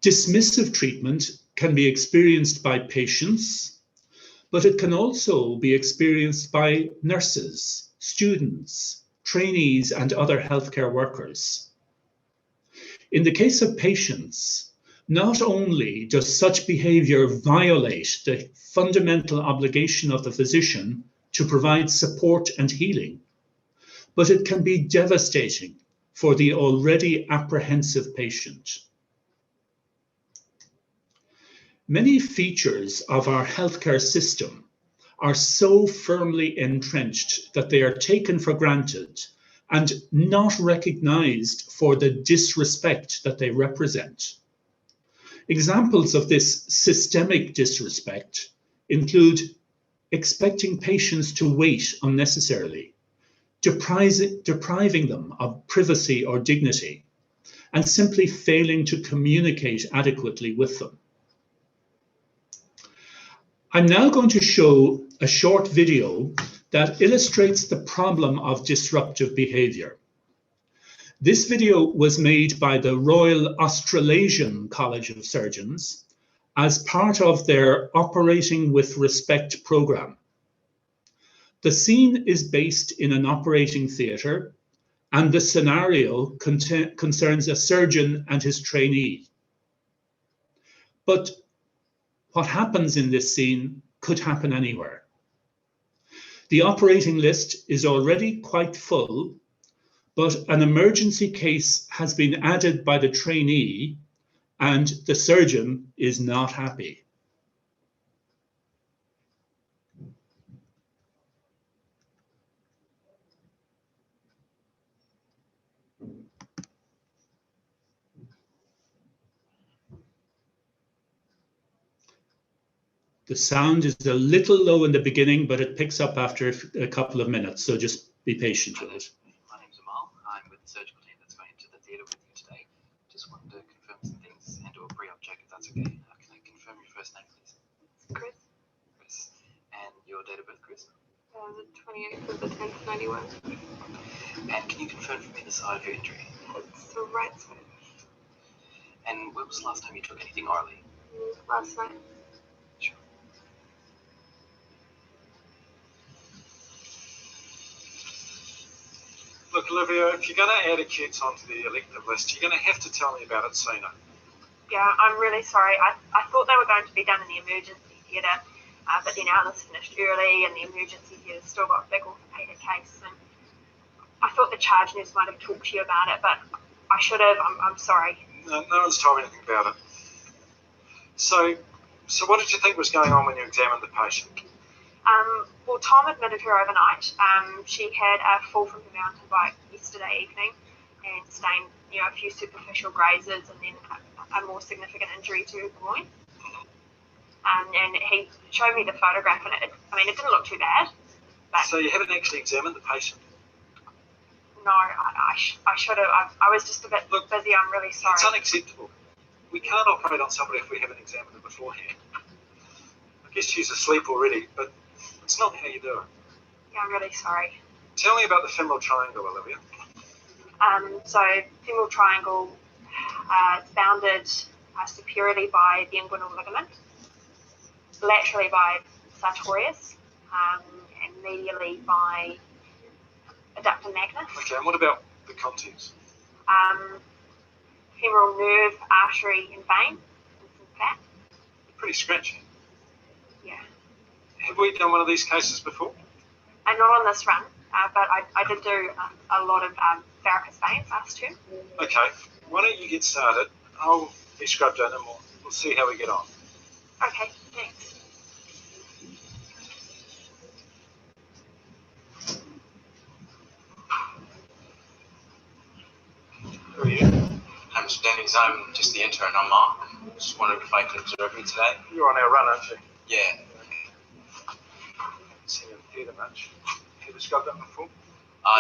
Dismissive treatment can be experienced by patients, but it can also be experienced by nurses, students, trainees, and other healthcare workers. In the case of patients, not only does such behavior violate the fundamental obligation of the physician to provide support and healing, but it can be devastating for the already apprehensive patient. Many features of our healthcare system are so firmly entrenched that they are taken for granted and not recognized for the disrespect that they represent. Examples of this systemic disrespect include expecting patients to wait unnecessarily, depriving them of privacy or dignity, and simply failing to communicate adequately with them. I'm now going to show a short video that illustrates the problem of disruptive behavior. This video was made by the Royal Australasian College of Surgeons as part of their Operating with Respect program. The scene is based in an operating theatre, and the scenario concerns a surgeon and his trainee. But what happens in this scene could happen anywhere. The operating list is already quite full, but an emergency case has been added by the trainee, and the surgeon is not happy. The sound is a little low in the beginning, but it picks up after a couple of minutes. So just be patient with it. My name's Amal. I'm with the surgical team that's going into the theatre with you today. Just wanted to confirm some things and do a pre-op check if that's okay. Can I confirm your first name, please? Chris, Chris. And your date of birth, Chris? the 28th of the 10th, 91. And can you confirm for me the side of your injury? It's the right side. And when was the last time you took anything orally? Last night. Sure. Look, Olivia, if you're going to add acutes onto the elective list, you're going to have to tell me about it sooner. Yeah, I'm really sorry. I thought they were going to be done in the emergency theatre, but then Alice finished early and the emergency theatre still got a big orthopedic case. And I thought the charge nurse might have talked to you about it, but I should have. I'm sorry. No one's told me anything about it. So what did you think was going on when you examined the patient? Well, Tom admitted her overnight. She had a fall from the mountain bike yesterday evening and sustained, a few superficial grazes and then a more significant injury to her groin. And he showed me the photograph, and it didn't look too bad. But So you haven't actually examined the patient? no, I should have. I was just a bit busy. I'm really sorry. It's unacceptable. We can't operate on somebody if we haven't examined them beforehand. I guess she's asleep already, but it's not how you do it. Yeah, I'm really sorry. Tell me about the femoral triangle, Olivia. So femoral triangle is bounded superiorly by the inguinal ligament, laterally by sartorius, and medially by adductor magnus. Okay, and what about the context? Femoral nerve, artery, and vein. And some fat. Pretty scratchy. Yeah. Have we done one of these cases before? And not on this run, but I did do a lot of varicose veins last term. Okay, why don't you get started? I'll be scrubbed in and we'll see how we get on. Okay, thanks. Who are you? I'm Mr. Denny's. I'm just the intern. I'm Mark. Just wondered if I could observe you today. You're on our run, aren't you? Yeah. Haven't seen you in theatre much. Have you scrubbed in before?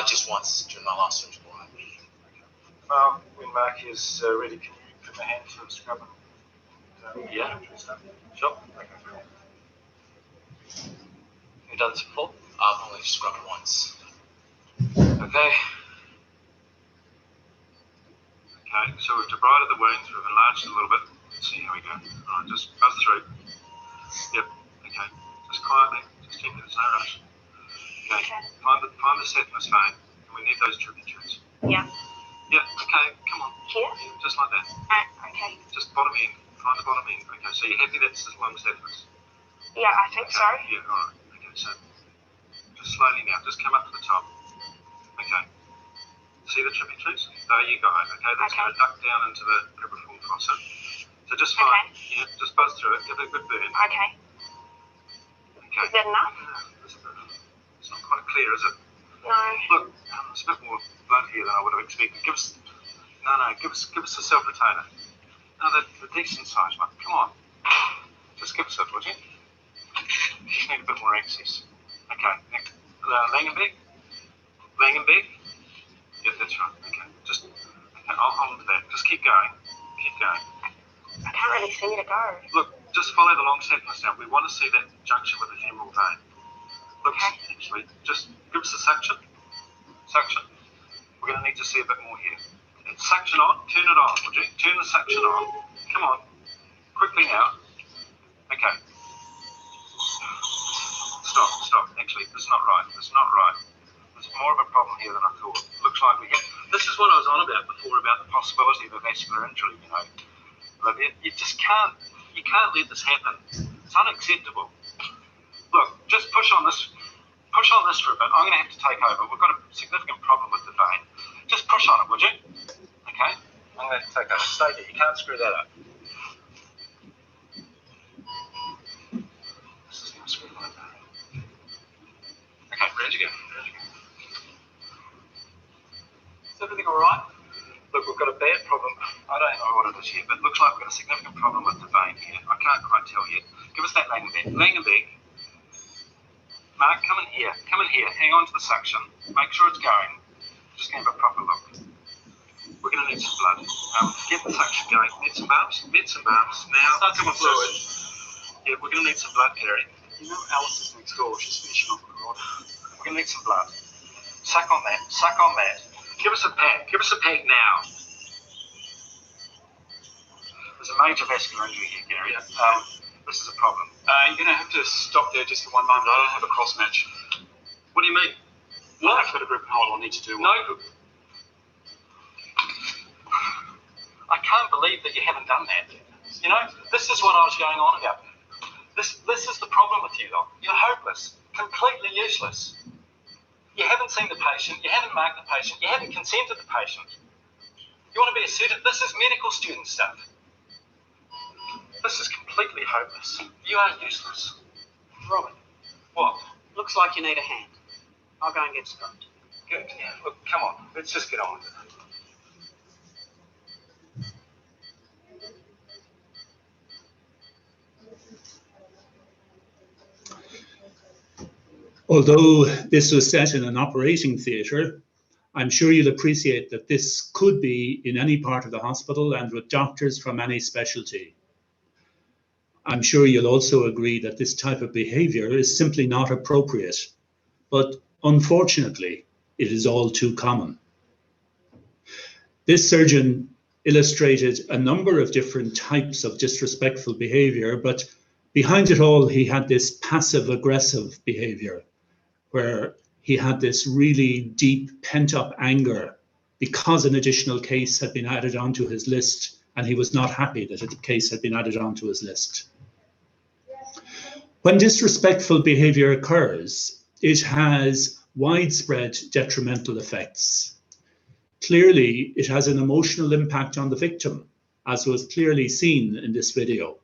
Just once during my last surgical run. Well, when Mark is ready, can you give him a hand to scrub it? Yeah. Sure. Okay. Have you done this before? I've only scrubbed once. Okay. Okay, so we've debrided the wounds, we've enlarged it a little bit. Let's see how we go. Alright, just buzz through. Yep, okay. Just quietly, just checking there's no rush. Okay, find the saphenous vein, and we need those tributaries. Yeah. Yeah, okay, come on. Here? Just like that. Okay. Just bottom end, find the bottom end. Okay, so you're happy that's the one saphenous? Yeah, I think so. Yeah, alright. Okay, so just slowly now, just come up to the top. Okay. See the tributaries? There you go. Okay, that's going to duck down into the cribriform fossa. So just fine. Yeah, just buzz through it. Give it a good burn. Okay. Okay. Is that enough? It's not quite clear, is it? No. Look, it's a bit more blunt here than I would have expected. Give us a self-retainer. No, the decent size one. Come on. Just give us it, would you? Just need a bit more access. Okay. Next. Langenbeck? Yeah, that's right. Okay. I'll hold on to that. Just keep going. Keep going. I can't really see where to go. Look, just follow the long saphenous now. We want to see that junction with the femoral vein. Look, actually, just give us a suction. Suction. We're going to need to see a bit more here. Suction on. Turn it on, would you? Turn the suction on. Come on. Quickly now. Okay. Stop. Actually, this is not right. There's more of a problem here than I thought. Looks like we get. This is what I was on about before about the possibility of a vascular injury. Olivia, you can't let this happen. It's unacceptable. Look, just push on this for a bit. I'm going to have to take over. We've got a significant problem with the vein. Just push on it, would you? Okay. I'm going to have to take over. Stay there. You can't screw that up. This is going to screw like that. Okay, ready to go. Is everything all right? look, we've got a bad problem. I don't know what it is here, but it looks like we've got a significant problem with the vein here. I can't quite tell yet. Give us that Langenbeck. Langenbeck. Mark, come in here. Come in here. Hang on to the suction. Make sure it's going. Just give it a proper look. We're going to need some blood. Get the suction going. Need some bumps? Need some bumps. Now, come on, fluid. Yeah, we're going to need some blood, Gary. You know Alice is next door. She's finishing off the water. We're going to need some blood. Suck on that. Suck on that. Give us a pack. Give us a pack now. There's a major vascular injury here, Gary. This is a problem. You're going to have to stop there just for one moment. I don't have a cross match. What do you mean? What? I've got a grip and hold. I need to do one. No. I can't believe that you haven't done that. You know, this is what I was going on about. This is the problem with you, lot. You're hopeless, completely useless. You haven't seen the patient, you haven't marked the patient, you haven't consented the patient. You want to be a student? This is medical student stuff. This is completely hopeless. You are useless. Robin. What? Looks like you need a hand. I'll go and get scrubbed. Good. Yeah, look, come on. Let's just get on with it. Although this was set in an operating theatre, I'm sure you'll appreciate that this could be in any part of the hospital and with doctors from any specialty. I'm sure you'll also agree that this type of behaviour is simply not appropriate, but unfortunately, it is all too common. This surgeon illustrated a number of different types of disrespectful behaviour, but behind it all, he had this passive-aggressive behaviour, where he had this really deep pent-up anger because an additional case had been added onto his list, and he was not happy that a case had been added onto his list. When disrespectful behaviour occurs, it has widespread detrimental effects. Clearly, it has an emotional impact on the victim, as was clearly seen in this video.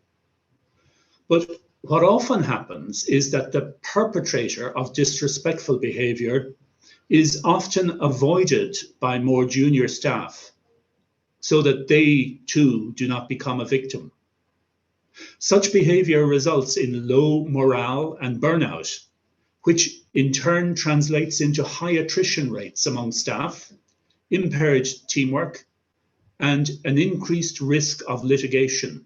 But what often happens is that the perpetrator of disrespectful behaviour is often avoided by more junior staff so that they too do not become a victim. Such behaviour results in low morale and burnout, which in turn translates into high attrition rates among staff, impaired teamwork, and an increased risk of litigation.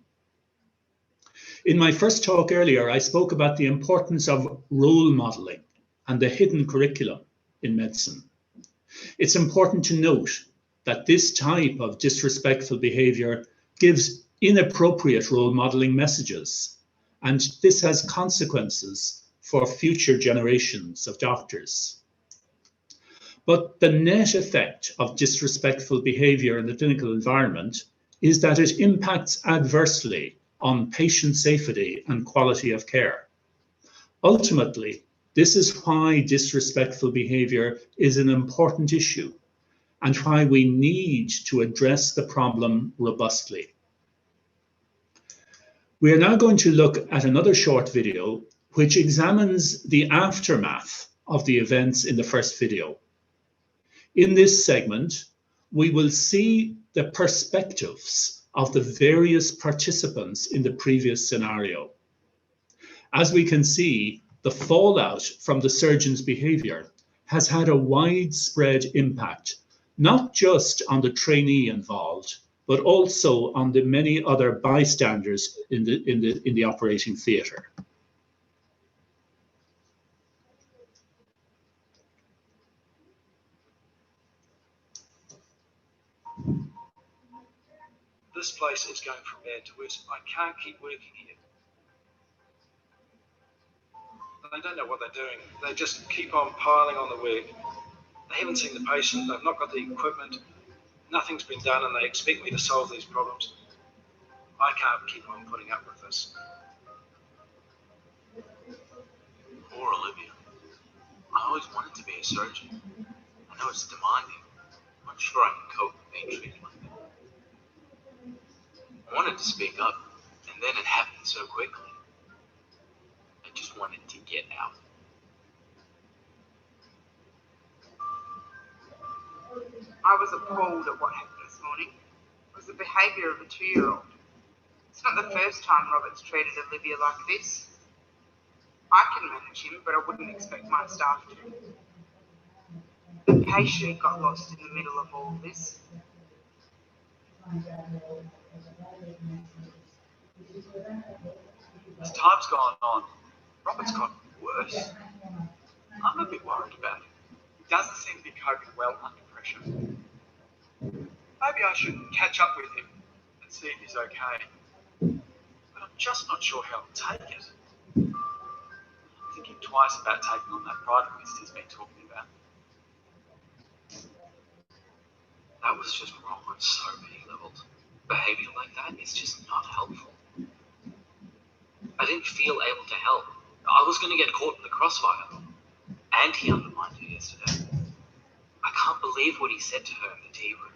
In my first talk earlier, I spoke about the importance of role modelling and the hidden curriculum in medicine. It's important to note that this type of disrespectful behaviour gives inappropriate role modelling messages, and this has consequences for future generations of doctors. But the net effect of disrespectful behaviour in the clinical environment is that it impacts adversely on patient safety and quality of care. Ultimately, this is why disrespectful behaviour is an important issue and why we need to address the problem robustly. We are now going to look at another short video which examines the aftermath of the events in the first video. In this segment, we will see the perspectives of the various participants in the previous scenario. As we can see, the fallout from the surgeon's behaviour has had a widespread impact, not just on the trainee involved, but also on the many other bystanders in the operating theatre. This place is going from bad to worse. I can't keep working here. They don't know what they're doing. They just keep on piling on the work. They haven't seen the patient. They've not got the equipment. Nothing's been done, and they expect me to solve these problems. I can't keep on putting up with this. Poor Olivia. I always wanted to be a surgeon. I know it's demanding. I'm sure I can cope with being treated like that. I wanted to speak up, and then it happened so quickly. I just wanted to get out. I was appalled at what happened this morning. the behaviour of a 2-year-old. It's not the first time Robert's treated Olivia like this. I can manage him, but I wouldn't expect my staff to. The patient got lost in the middle of all this. As time's gone on, Robert's gotten worse. I'm a bit worried about him. He doesn't seem to be coping well under pressure. Maybe I should catch up with him and see if he's okay. But I'm just not sure how to take it. I'm thinking twice about taking on that private list he's been talking about. That was just wrong on so many levels. Behaviour like that is just not helpful. I didn't feel able to help. I was going to get caught in the crossfire. And he undermined her yesterday. I can't believe what he said to her in the tea room.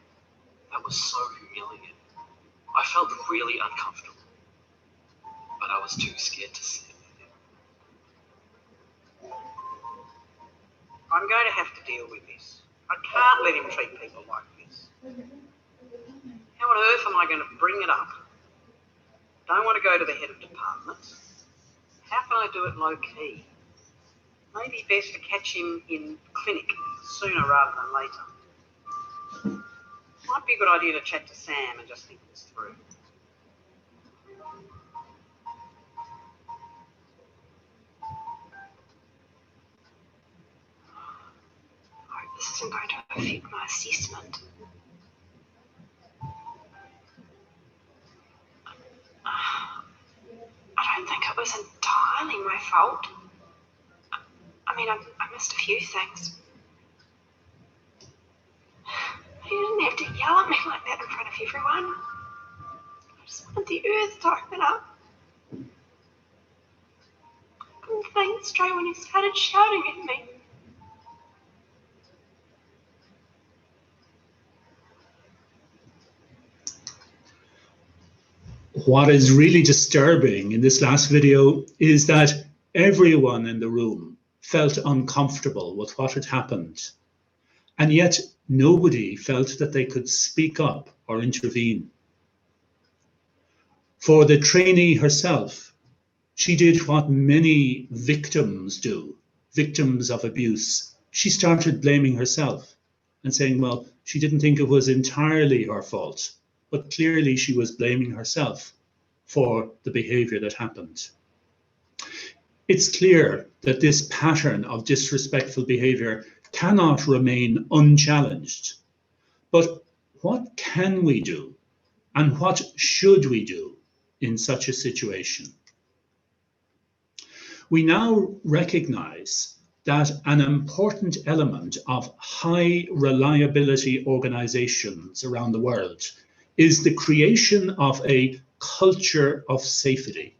That was so humiliating. I felt really uncomfortable. But I was too scared to say anything. I'm going to have to deal with this. I can't let him treat people like this. How on earth am I going to bring it up? Don't want to go to the head of department. How can I do it low key? Maybe best to catch him in clinic sooner rather than later. Might be a good idea to chat to Sam and just think this through. I hope this isn't going to affect my assessment. I don't think it was entirely my fault. I mean, I missed a few things. You didn't have to yell at me like that in front of everyone. I just wanted the earth to open up. I couldn't think straight when he started shouting at me. What is really disturbing in this last video is that everyone in the room felt uncomfortable with what had happened, and yet nobody felt that they could speak up or intervene. For the trainee herself, she did what many victims do, victims of abuse. She started blaming herself and saying, well, she didn't think it was entirely her fault, but clearly she was blaming herself for the behavior that happened. It's clear that this pattern of disrespectful behavior cannot remain unchallenged. But what can we do, and what should we do in such a situation? We now recognize that an important element of high reliability organizations around the world is the creation of a culture of safety.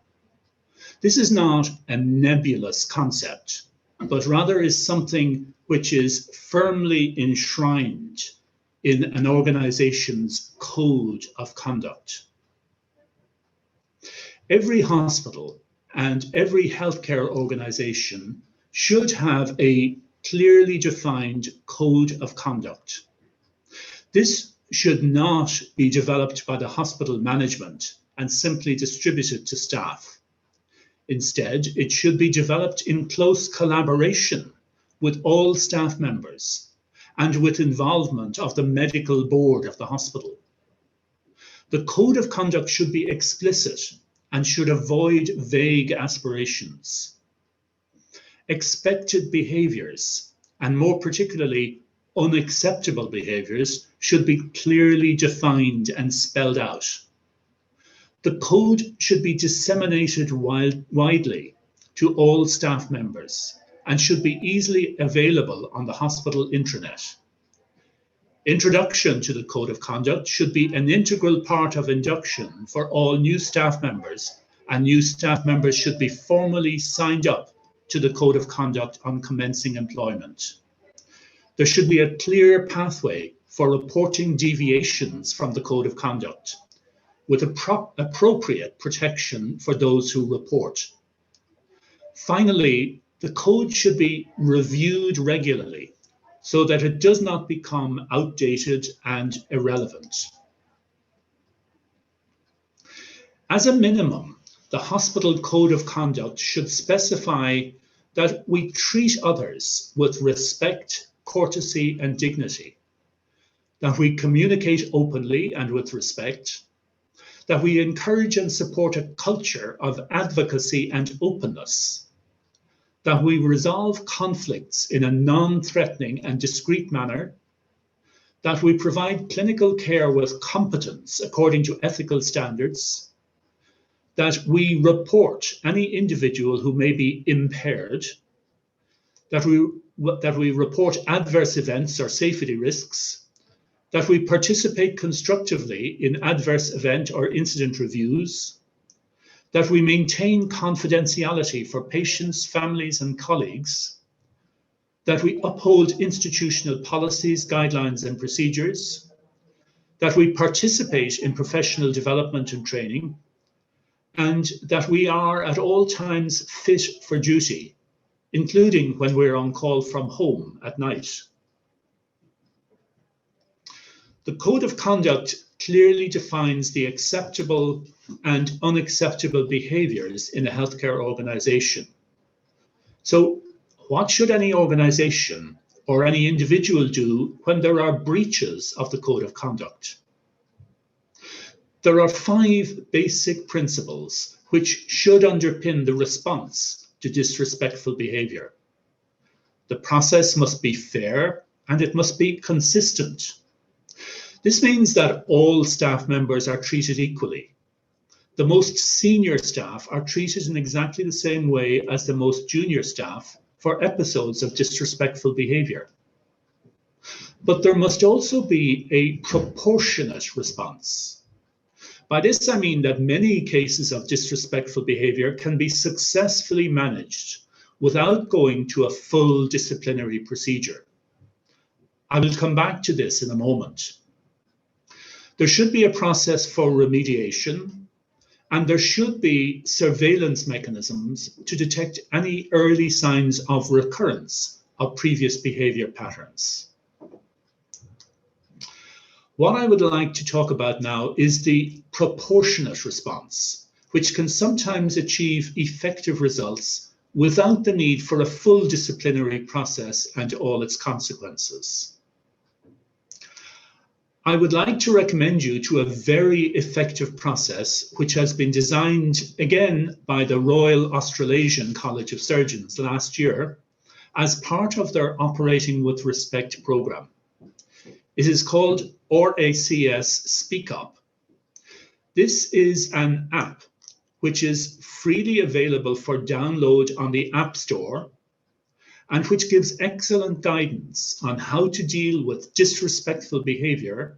This is not a nebulous concept, but rather is something which is firmly enshrined in an organization's code of conduct. Every hospital and every healthcare organization should have a clearly defined code of conduct. This should not be developed by the hospital management and simply distributed to staff. Instead, it should be developed in close collaboration with all staff members and with involvement of the medical board of the hospital. The code of conduct should be explicit and should avoid vague aspirations. Expected behaviors, and more particularly unacceptable behaviors, should be clearly defined and spelled out. The code should be disseminated widely to all staff members and should be easily available on the hospital intranet. Introduction to the code of conduct should be an integral part of induction for all new staff members, and new staff members should be formally signed up to the code of conduct on commencing employment. There should be a clear pathway for reporting deviations from the code of conduct, with appropriate protection for those who report. Finally, the code should be reviewed regularly so that it does not become outdated and irrelevant. As a minimum, the hospital code of conduct should specify that we treat others with respect, courtesy, and dignity, that we communicate openly and with respect, that we encourage and support a culture of advocacy and openness, that we resolve conflicts in a non-threatening and discreet manner, that we provide clinical care with competence according to ethical standards, that we report any individual who may be impaired, that we report adverse events or safety risks, that we participate constructively in adverse event or incident reviews, that we maintain confidentiality for patients, families, and colleagues, that we uphold institutional policies, guidelines, and procedures, that we participate in professional development and training, and that we are at all times fit for duty, including when we're on call from home at night. The Code of Conduct clearly defines the acceptable and unacceptable behaviours in a healthcare organisation. So, what should any organisation or any individual do when there are breaches of the Code of Conduct? There are 5 basic principles which should underpin the response to disrespectful behaviour. The process must be fair and it must be consistent. This means that all staff members are treated equally. The most senior staff are treated in exactly the same way as the most junior staff for episodes of disrespectful behaviour. But there must also be a proportionate response. By this I mean that many cases of disrespectful behaviour can be successfully managed without going to a full disciplinary procedure. I will come back to this in a moment. There should be a process for remediation, and there should be surveillance mechanisms to detect any early signs of recurrence of previous behaviour patterns. What I would like to talk about now is the proportionate response, which can sometimes achieve effective results without the need for a full disciplinary process and all its consequences. I would like to recommend you to a very effective process which has been designed again by the Royal Australasian College of Surgeons last year as part of their Operating with Respect programme. It is called RACS Speak Up. This is an app which is freely available for download on the App Store and which gives excellent guidance on how to deal with disrespectful behaviour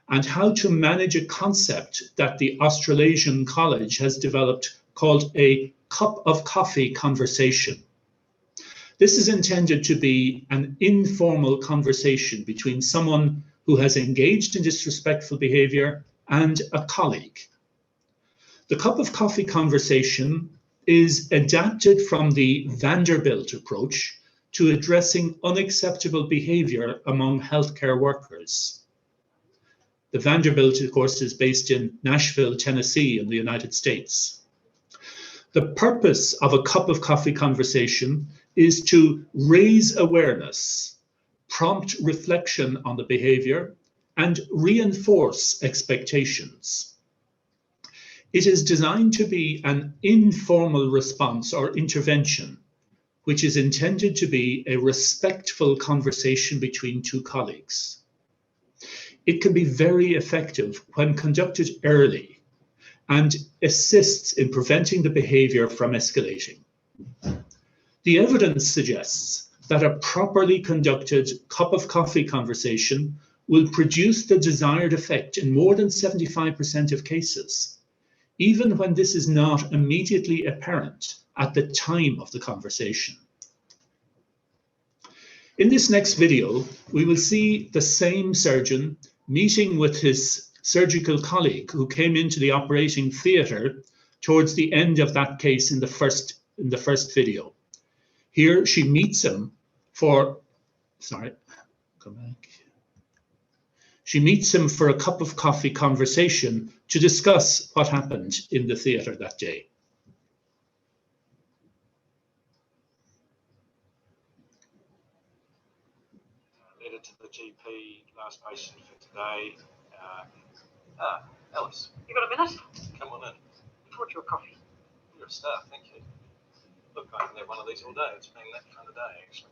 and how to manage a concept that the Australasian College has developed called a cup of coffee conversation. This is intended to be an informal conversation between someone who has engaged in disrespectful behaviour and a colleague. The cup of coffee conversation is adapted from the Vanderbilt approach to addressing unacceptable behaviour among healthcare workers. The Vanderbilt, of course, is based in Nashville, Tennessee, in the United States. The purpose of a cup of coffee conversation is to raise awareness, prompt reflection on the behaviour, and reinforce expectations. It is designed to be an informal response or intervention, which is intended to be a respectful conversation between two colleagues. It can be very effective when conducted early and assists in preventing the behaviour from escalating. The evidence suggests that a properly conducted cup of coffee conversation will produce the desired effect in more than 75% of cases, even when this is not immediately apparent at the time of the conversation. In this next video, we will see the same surgeon meeting with his surgical colleague who came into the operating theatre towards the end of that case in the first video. Here she meets him She meets him for a cup of coffee conversation to discuss what happened in the theatre that day. Letter to the GP, last patient for today. Alice, You got a minute? come on in. I brought you a coffee. You're a star, thank you. Look, I can have one of these all day. It's been that kind of day, actually.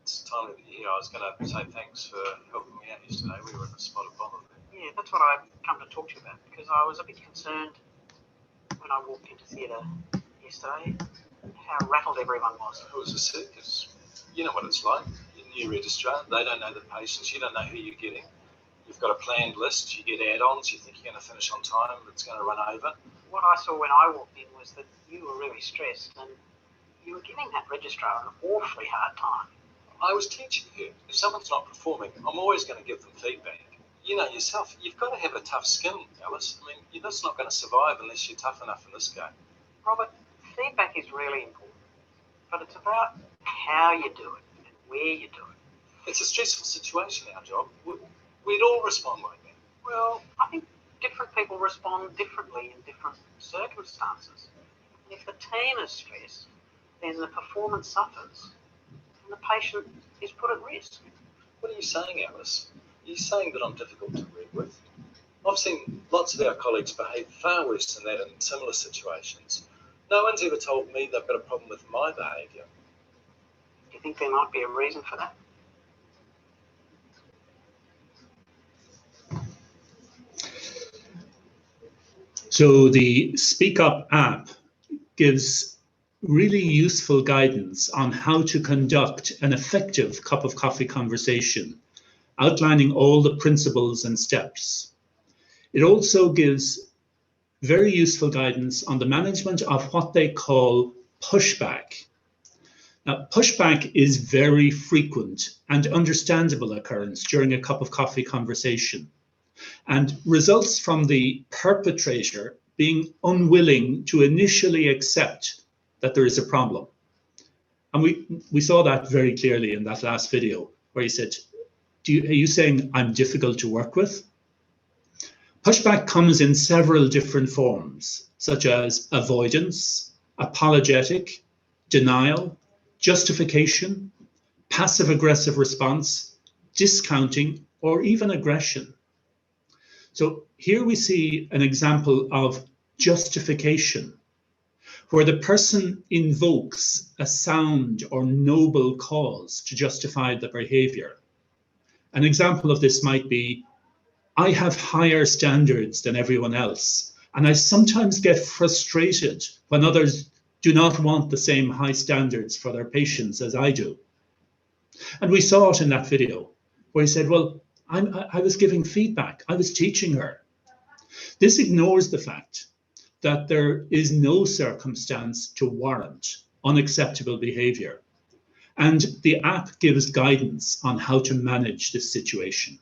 It's timely that you're here. I was going to say thanks for helping me out yesterday. We were in a spot of bother there. Yeah, that's what I've come to talk to you about, because I was a bit concerned when I walked into theatre yesterday how rattled everyone was. It was a circus. You know what it's like. You're new registrar. They don't know the patients. You don't know who you're getting. You've got a planned list. You get add-ons. You think you're going to finish on time. It's going to run over. What I saw when I walked in was that you were really stressed and you were giving that registrar an awfully hard time. I was teaching her. If someone's not performing, I'm always going to give them feedback. You know yourself, you've got to have a tough skin, Alice. I mean, you're just not going to survive unless you're tough enough in this game. Robert, feedback is really important, but it's about how you do it and where you do it. It's a stressful situation, our job. We'd all respond like that. Well, I think different people respond differently in different circumstances. And if the team is stressed, then the performance suffers and the patient is put at risk. What are you saying, Alice? Are you saying that I'm difficult to work with? I've seen lots of our colleagues behave far worse than that in similar situations. No one's ever told me they've got a problem with my behaviour. Do you think there might be a reason for that? So the Speak Up app gives really useful guidance on how to conduct an effective cup of coffee conversation, outlining all the principles and steps. It also gives very useful guidance on the management of what they call pushback. Now, pushback is very frequent and understandable occurrence during a cup of coffee conversation, and results from the perpetrator being unwilling to initially accept that there is a problem. And we saw that very clearly in that last video where he said, are you saying I'm difficult to work with? Pushback comes in several different forms, such as avoidance, apologetic, denial, justification, passive-aggressive response, discounting, or even aggression. So here we see an example of justification, where the person invokes a sound or noble cause to justify the behavior. An example of this might be, I have higher standards than everyone else, and I sometimes get frustrated when others do not want the same high standards for their patients as I do. And we saw it in that video where he said, well, I was giving feedback, I was teaching her. This ignores the fact that there is no circumstance to warrant unacceptable behavior. And the app gives guidance on how to manage this situation.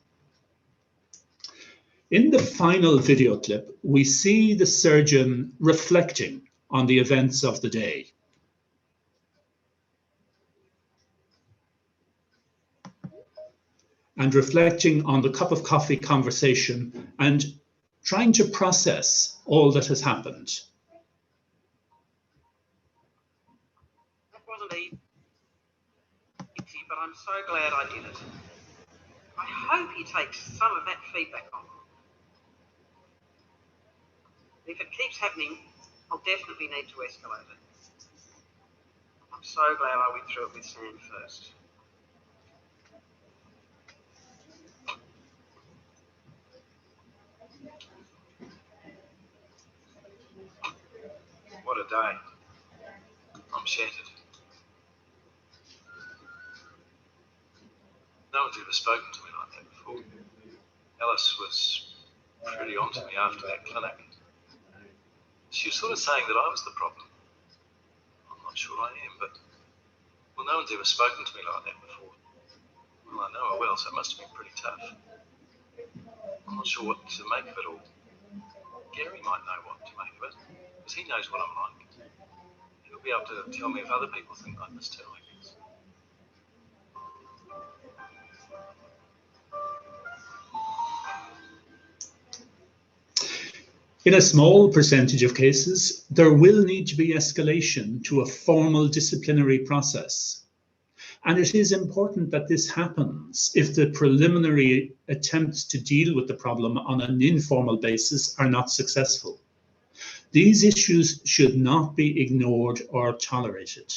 In the final video clip, we see the surgeon reflecting on the events of the day. And reflecting on the cup of coffee conversation and trying to process all that has happened. That wasn't easy, but I'm so glad I did it. I hope he takes some of that feedback on. If it keeps happening, I'll definitely need to escalate it. I'm so glad I went through it with Sam first. What a day. I'm shattered. No one's ever spoken to me like that before. Alice was pretty on to me after that clinic. She was sort of saying that I was the problem. I'm not sure I am, but, well, no one's ever spoken to me like that before. Well, I know her well, so it must have been pretty tough. I'm not sure what to make of it all. Gary might know what to make of it, because he knows what I'm like. He'll be able to tell me if other people think like this too, I guess. In a small percentage of cases, there will need to be escalation to a formal disciplinary process. And it is important that this happens if the preliminary attempts to deal with the problem on an informal basis are not successful. These issues should not be ignored or tolerated.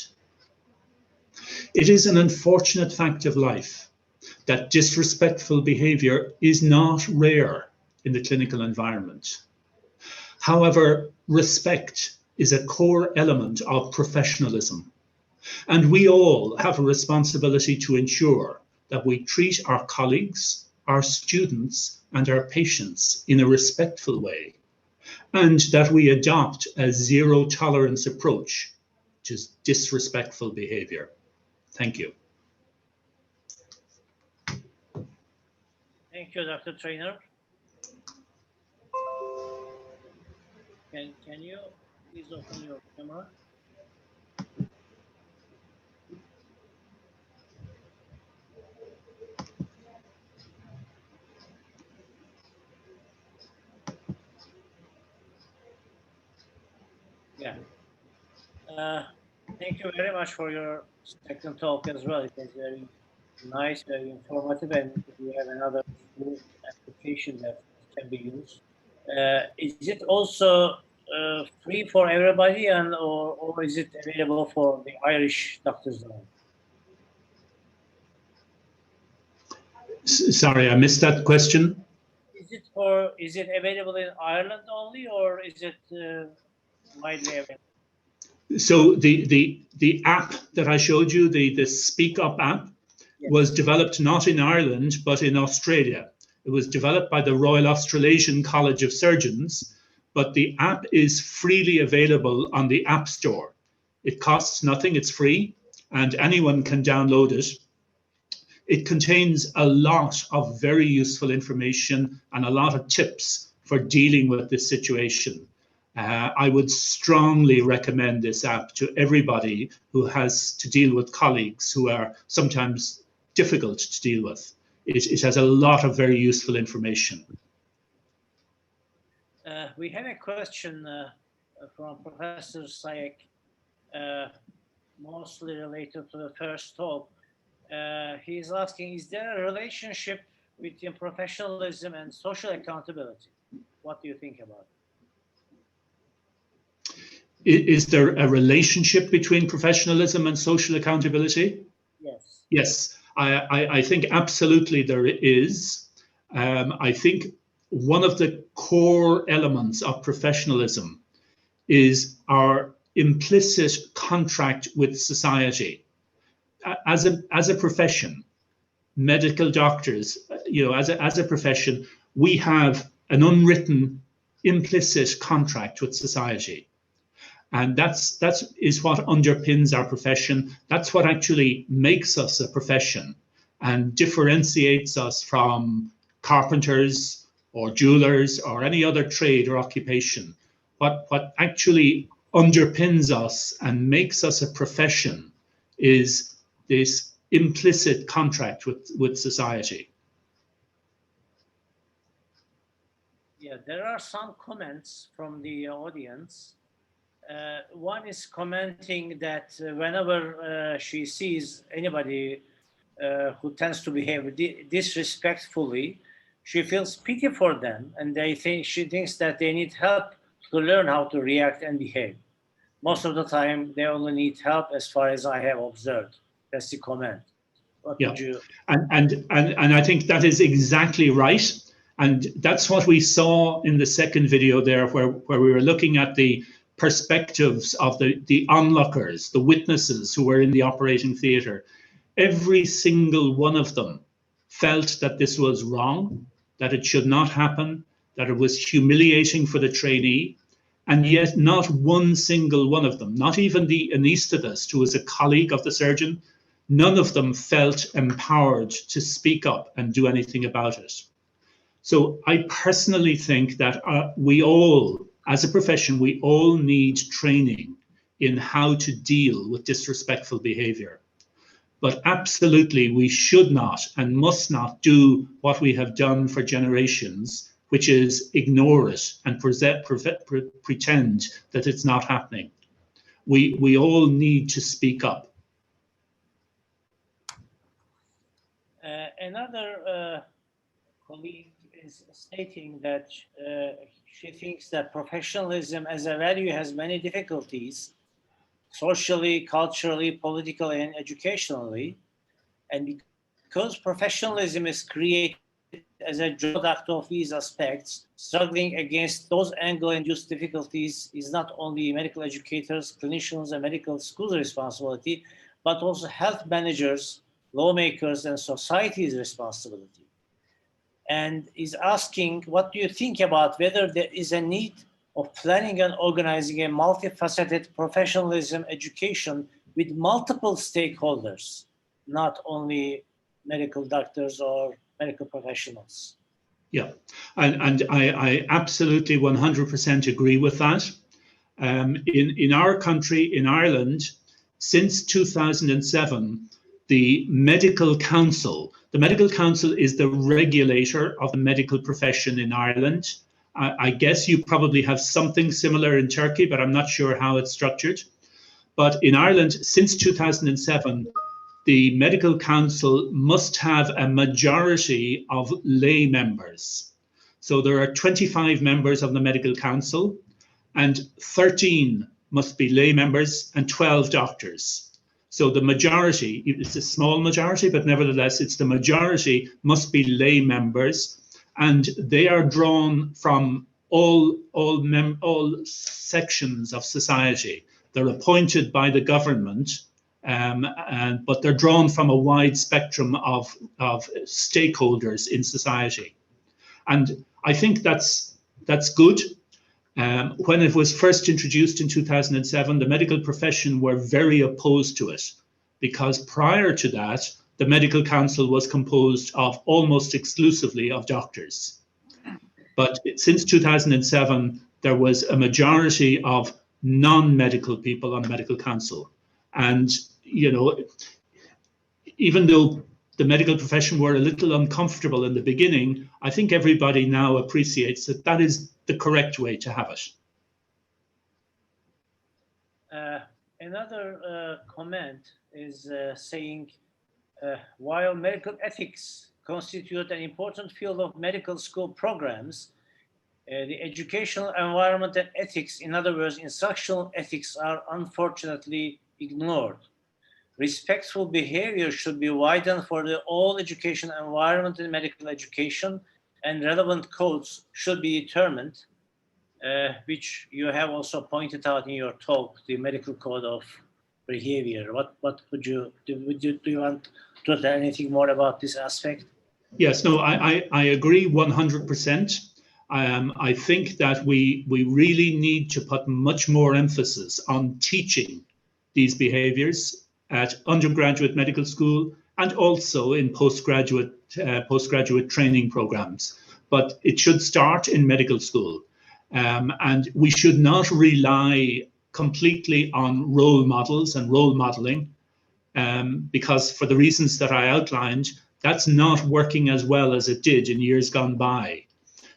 It is an unfortunate fact of life that disrespectful behavior is not rare in the clinical environment. However, respect is a core element of professionalism, and we all have a responsibility to ensure that we treat our colleagues, our students, and our patients in a respectful way, and that we adopt a zero tolerance approach to disrespectful behavior. Thank you. Thank you, Dr. Trainer. Can you please open your camera? Yeah. Thank you very much for your second talk as well. It was very nice, very informative, and we have another application that can be used. Is it also free for everybody, and or is it available for the Irish doctors only? Sorry, I missed that question. Is it available in Ireland only, or is it widely available? So the app that I showed you, the Speak Up app, yes, was developed not in Ireland, but in Australia. It was developed by the Royal Australasian College of Surgeons, but the app is freely available on the App Store. It costs nothing, it's free, and anyone can download it. It contains a lot of very useful information and a lot of tips for dealing with this situation. I would strongly recommend this app to everybody who has to deal with colleagues who are sometimes difficult to deal with. It has a lot of very useful information. We have a question from Professor Sayek, mostly related to the first talk. He's asking, is there a relationship between professionalism and social accountability? What do you think about it? Is there a relationship between professionalism and social accountability? Yes. Yes, I think absolutely there is. I think one of the core elements of professionalism is our implicit contract with society. As a profession, medical doctors, as a profession, we have an unwritten implicit contract with society. And that is what underpins our profession. That's what actually makes us a profession and differentiates us from carpenters or jewelers or any other trade or occupation. What actually underpins us and makes us a profession is this implicit contract with society. Yeah, there are some comments from the audience. One is commenting that whenever she sees anybody who tends to behave disrespectfully, she feels pity for them, and she thinks that they need help to learn how to react and behave. Most of the time, they only need help, as far as I have observed. That's the comment. What would you? And I think that is exactly right. And that's what we saw in the second video there, where we were looking at the perspectives of the onlookers, the witnesses who were in the operating theatre. Every single one of them felt that this was wrong, that it should not happen, that it was humiliating for the trainee, and yet not one single one of them, not even the anaesthetist who was a colleague of the surgeon, none of them felt empowered to speak up and do anything about it. So I personally think that we all, as a profession, we all need training in how to deal with disrespectful behavior. But absolutely, we should not and must not do what we have done for generations, which is ignore it and pretend that it's not happening. We all need to speak up. Another colleague is stating that she thinks that professionalism as a value has many difficulties, socially, culturally, politically, and educationally. And because professionalism is created as a product of these aspects, struggling against those angle-induced difficulties is not only medical educators, clinicians, and medical schools' responsibility, but also health managers, lawmakers, and society's responsibility. And is asking, what do you think about whether there is a need of planning and organizing a multifaceted professionalism education with multiple stakeholders, not only medical doctors or medical professionals? Yeah, and I absolutely 100% agree with that. In our country, in Ireland, since 2007, the Medical Council is the regulator of the medical profession in Ireland. I guess you probably have something similar in Turkey, but I'm not sure how it's structured. But in Ireland, since 2007, the Medical Council must have a majority of lay members. So there are 25 members of the Medical Council, and 13 must be lay members and 12 doctors. So the majority, it's a small majority, but nevertheless, it's the majority must be lay members, and they are drawn from all sections of society. They're appointed by the government, but they're drawn from a wide spectrum of stakeholders in society. And I think that's good. When it was first introduced in 2007, the medical profession were very opposed to it, because prior to that, the Medical Council was composed of almost exclusively of doctors. But since 2007, there was a majority of non-medical people on the Medical Council. And, you know, even though the medical profession were a little uncomfortable in the beginning, I think everybody now appreciates that that is the correct way to have it. Another comment is saying, while medical ethics constitute an important field of medical school programs, the educational environment and ethics, in other words, instructional ethics, are unfortunately ignored. Respectful behavior should be widened for the all education environment in medical education, and relevant codes should be determined, which you have also pointed out in your talk, the medical code of behavior. What would you do? Do you want to tell anything more about this aspect? Yes, no, I agree 100%. I think that we really need to put much more emphasis on teaching these behaviors at undergraduate medical school and also in postgraduate training programs. But it should start in medical school. And we should not rely completely on role models and role modeling, because for the reasons that I outlined, that's not working as well as it did in years gone by.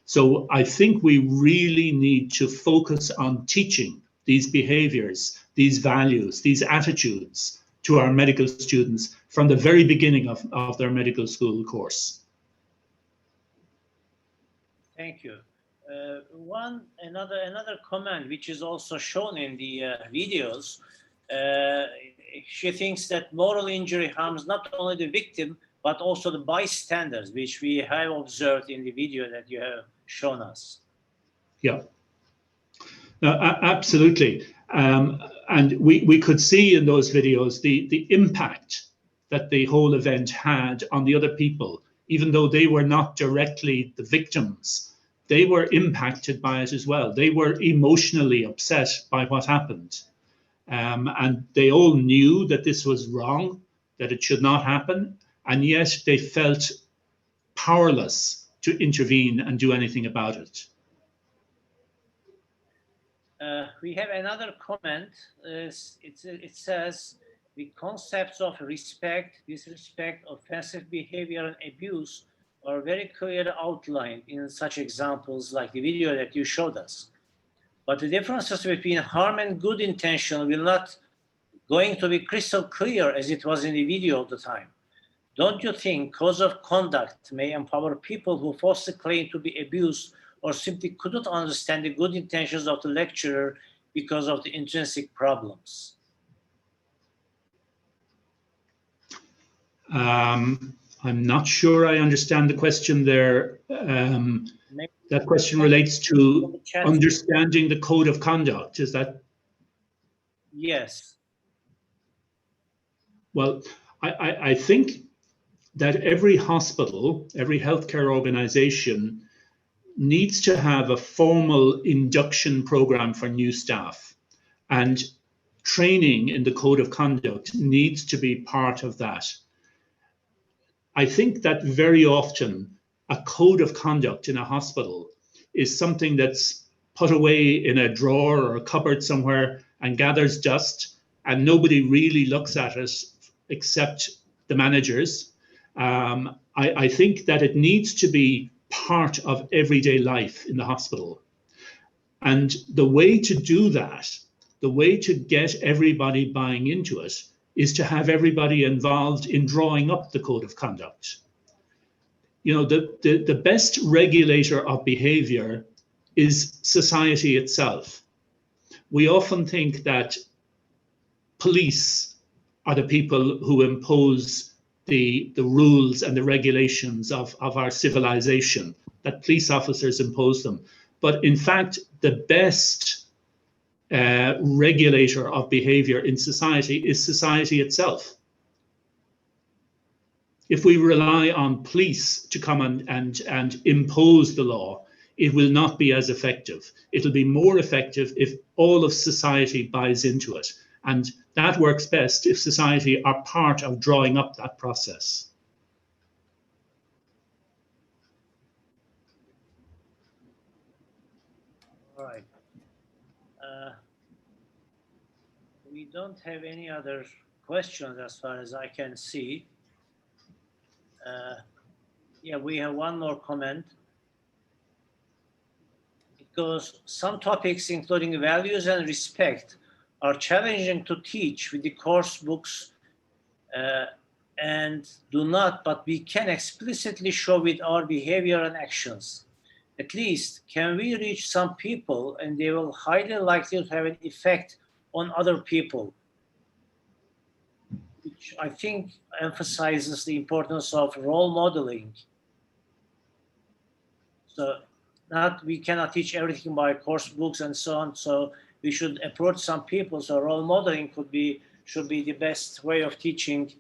So I think we really need to focus on teaching these behaviors, these values, these attitudes to our medical students from the very beginning of their medical school course. Thank you. Another comment, which is also shown in the videos, she thinks that moral injury harms not only the victim, but also the bystanders, which we have observed in the video that you have shown us. Yeah, no, absolutely. And we could see in those videos the impact that the whole event had on the other people, even though they were not directly the victims. They were impacted by it as well. They were emotionally upset by what happened. And they all knew that this was wrong, that it should not happen. And yet they felt powerless to intervene and do anything about it. We have another comment. It says, the concepts of respect, disrespect, offensive behavior, and abuse are very clearly outlined in such examples like the video that you showed us. But the differences between harm and good intention will not going to be crystal clear as it was in the video all the time. Don't you think code of conduct may empower people who falsely claim to be abused or simply couldn't understand the good intentions of the lecturer because of the intrinsic problems? I'm not sure I understand the question there. That question relates to understanding the code of conduct. Is that? Yes. Well, I think that every hospital, every healthcare organization needs to have a formal induction program for new staff, and training in the code of conduct needs to be part of that. I think that very often a code of conduct in a hospital is something that's put away in a drawer or a cupboard somewhere and gathers dust, and nobody really looks at it except the managers. I think that it needs to be part of everyday life in the hospital. And the way to do that, the way to get everybody buying into it, is to have everybody involved in drawing up the code of conduct. You know, the best regulator of behavior is society itself. We often think that police are the people who impose the rules and the regulations of our civilization, that police officers impose them. But in fact, the best regulator of behavior in society is society itself. If we rely on police to come and impose the law, it will not be as effective. It'll be more effective if all of society buys into it. And that works best if society are part of drawing up that process. All right. We don't have any other questions as far as I can see. Yeah, we have one more comment. It goes, some topics, including values and respect, are challenging to teach with the course books and do not, but we can explicitly show with our behavior and actions. At least, can we reach some people and they will highly likely to have an effect on other people, which I think emphasizes the importance of role modeling. So we cannot teach everything by course books and so on. So we should approach some people. So role modeling should be the best way of teaching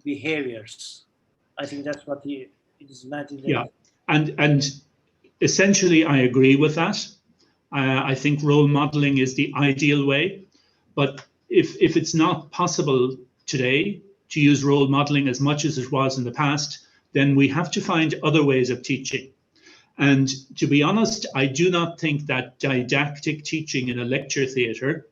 behaviors. I think that's what it is meant in the. Yeah, and essentially I agree with that. I think role modeling is the ideal way, but if it's not possible today to use role modeling as much as it was in the past, then we have to find other ways of teaching. And to be honest, I do not think that didactic teaching in a lecture theatre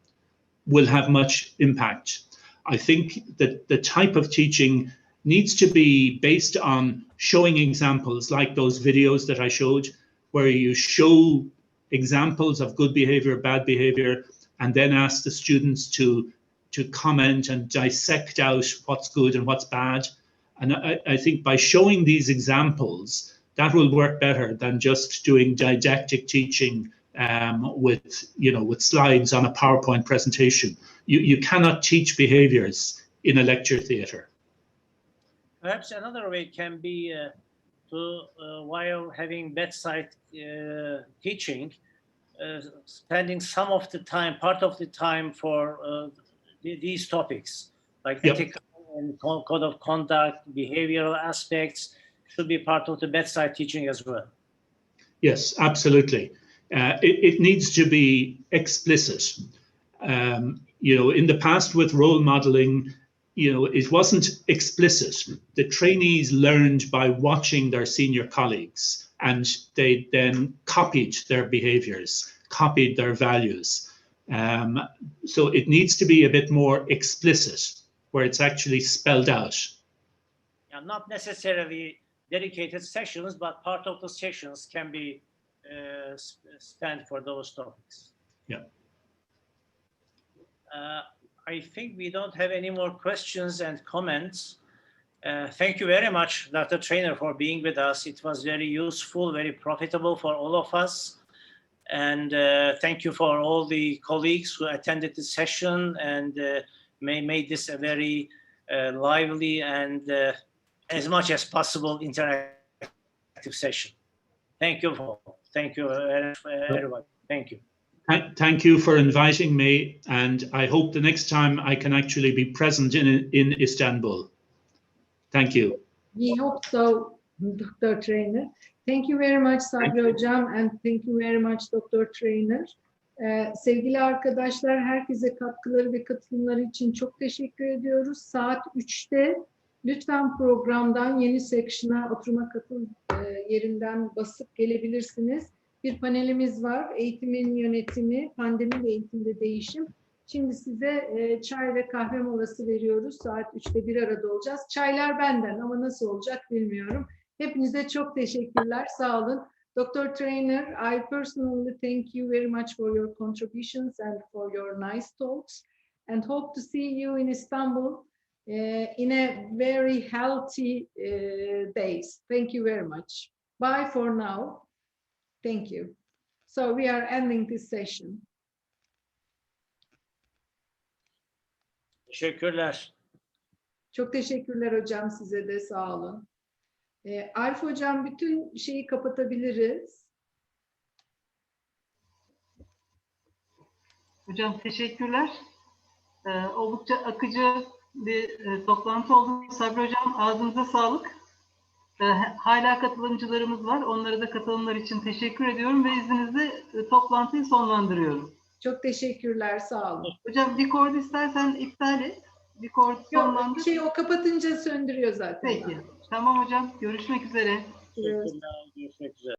will have much impact. I think that the type of teaching needs to be based on showing examples like those videos that I showed, where you show examples of good behavior, bad behavior, and then ask the students to comment and dissect out what's good and what's bad. And I think by showing these examples, that will work better than just doing didactic teaching with slides on a PowerPoint presentation. You cannot teach behaviors in a lecture theatre. Perhaps another way can be while having bedside teaching, spending some of the time, part of the time for these topics, like ethical and code of conduct, behavioral aspects, should be part of the bedside teaching as well. Yes, absolutely. It needs to be explicit. In the past with role modeling, it wasn't explicit. The trainees learned by watching their senior colleagues, and they then copied their behaviors, copied their values. So it needs to be a bit more explicit, where it's actually spelled out. Yeah, not necessarily dedicated sessions, but part of the sessions can be spent for those topics. Yeah. I think we don't have any more questions and comments. Thank you very much, Dr. Trainer, for being with us. It was very useful, very profitable for all of us. And thank you for all the colleagues who attended the session and made this a very lively and as much as possible interactive session. Thank you everyone. Thank you. Thank you for inviting me, and I hope the next time I can actually be present in Istanbul. Thank you. We hope so, Dr. Trainer. Thank you very much Sabri Hocam, and thank you very much Dr. Trainer. Sevgili arkadaşlar, herkese katkıları ve katılımları için çok teşekkür ediyoruz. Saat 3'te lütfen programdan yeni section'a oturuma katıl yerinden basıp gelebilirsiniz. Bir panelimiz var. Eğitimin yönetimi, pandemi ve eğitimde değişim. Şimdi size çay ve kahve molası veriyoruz. Saat 3'te bir arada olacağız. Çaylar benden ama nasıl olacak bilmiyorum. Hepinize çok teşekkürler. Sağ olun. Dr. Trainer, I personally thank you very much for your contributions and for your nice talks, and hope to see you in Istanbul in a very healthy days. Thank you very much. Bye for now. Thank you. So we are ending this session. Teşekkürler. Çok teşekkürler hocam, size de sağ olun. Arif hocam, bütün şeyi kapatabiliriz. Hocam teşekkürler. Oldukça akıcı bir toplantı oldu. Sabri Hocam ağzınıza sağlık. Hala katılımcılarımız var. Onlara da katılımlar için teşekkür ediyorum ve izninizle toplantıyı sonlandırıyorum. Çok teşekkürler, sağ olun. Hocam Discord istersen iptal et. Discord sonlandır. Yok, o kapatınca söndürüyor zaten. Peki. Tamam hocam. Görüşmek üzere. Teşekkürler. Görüşmek üzere.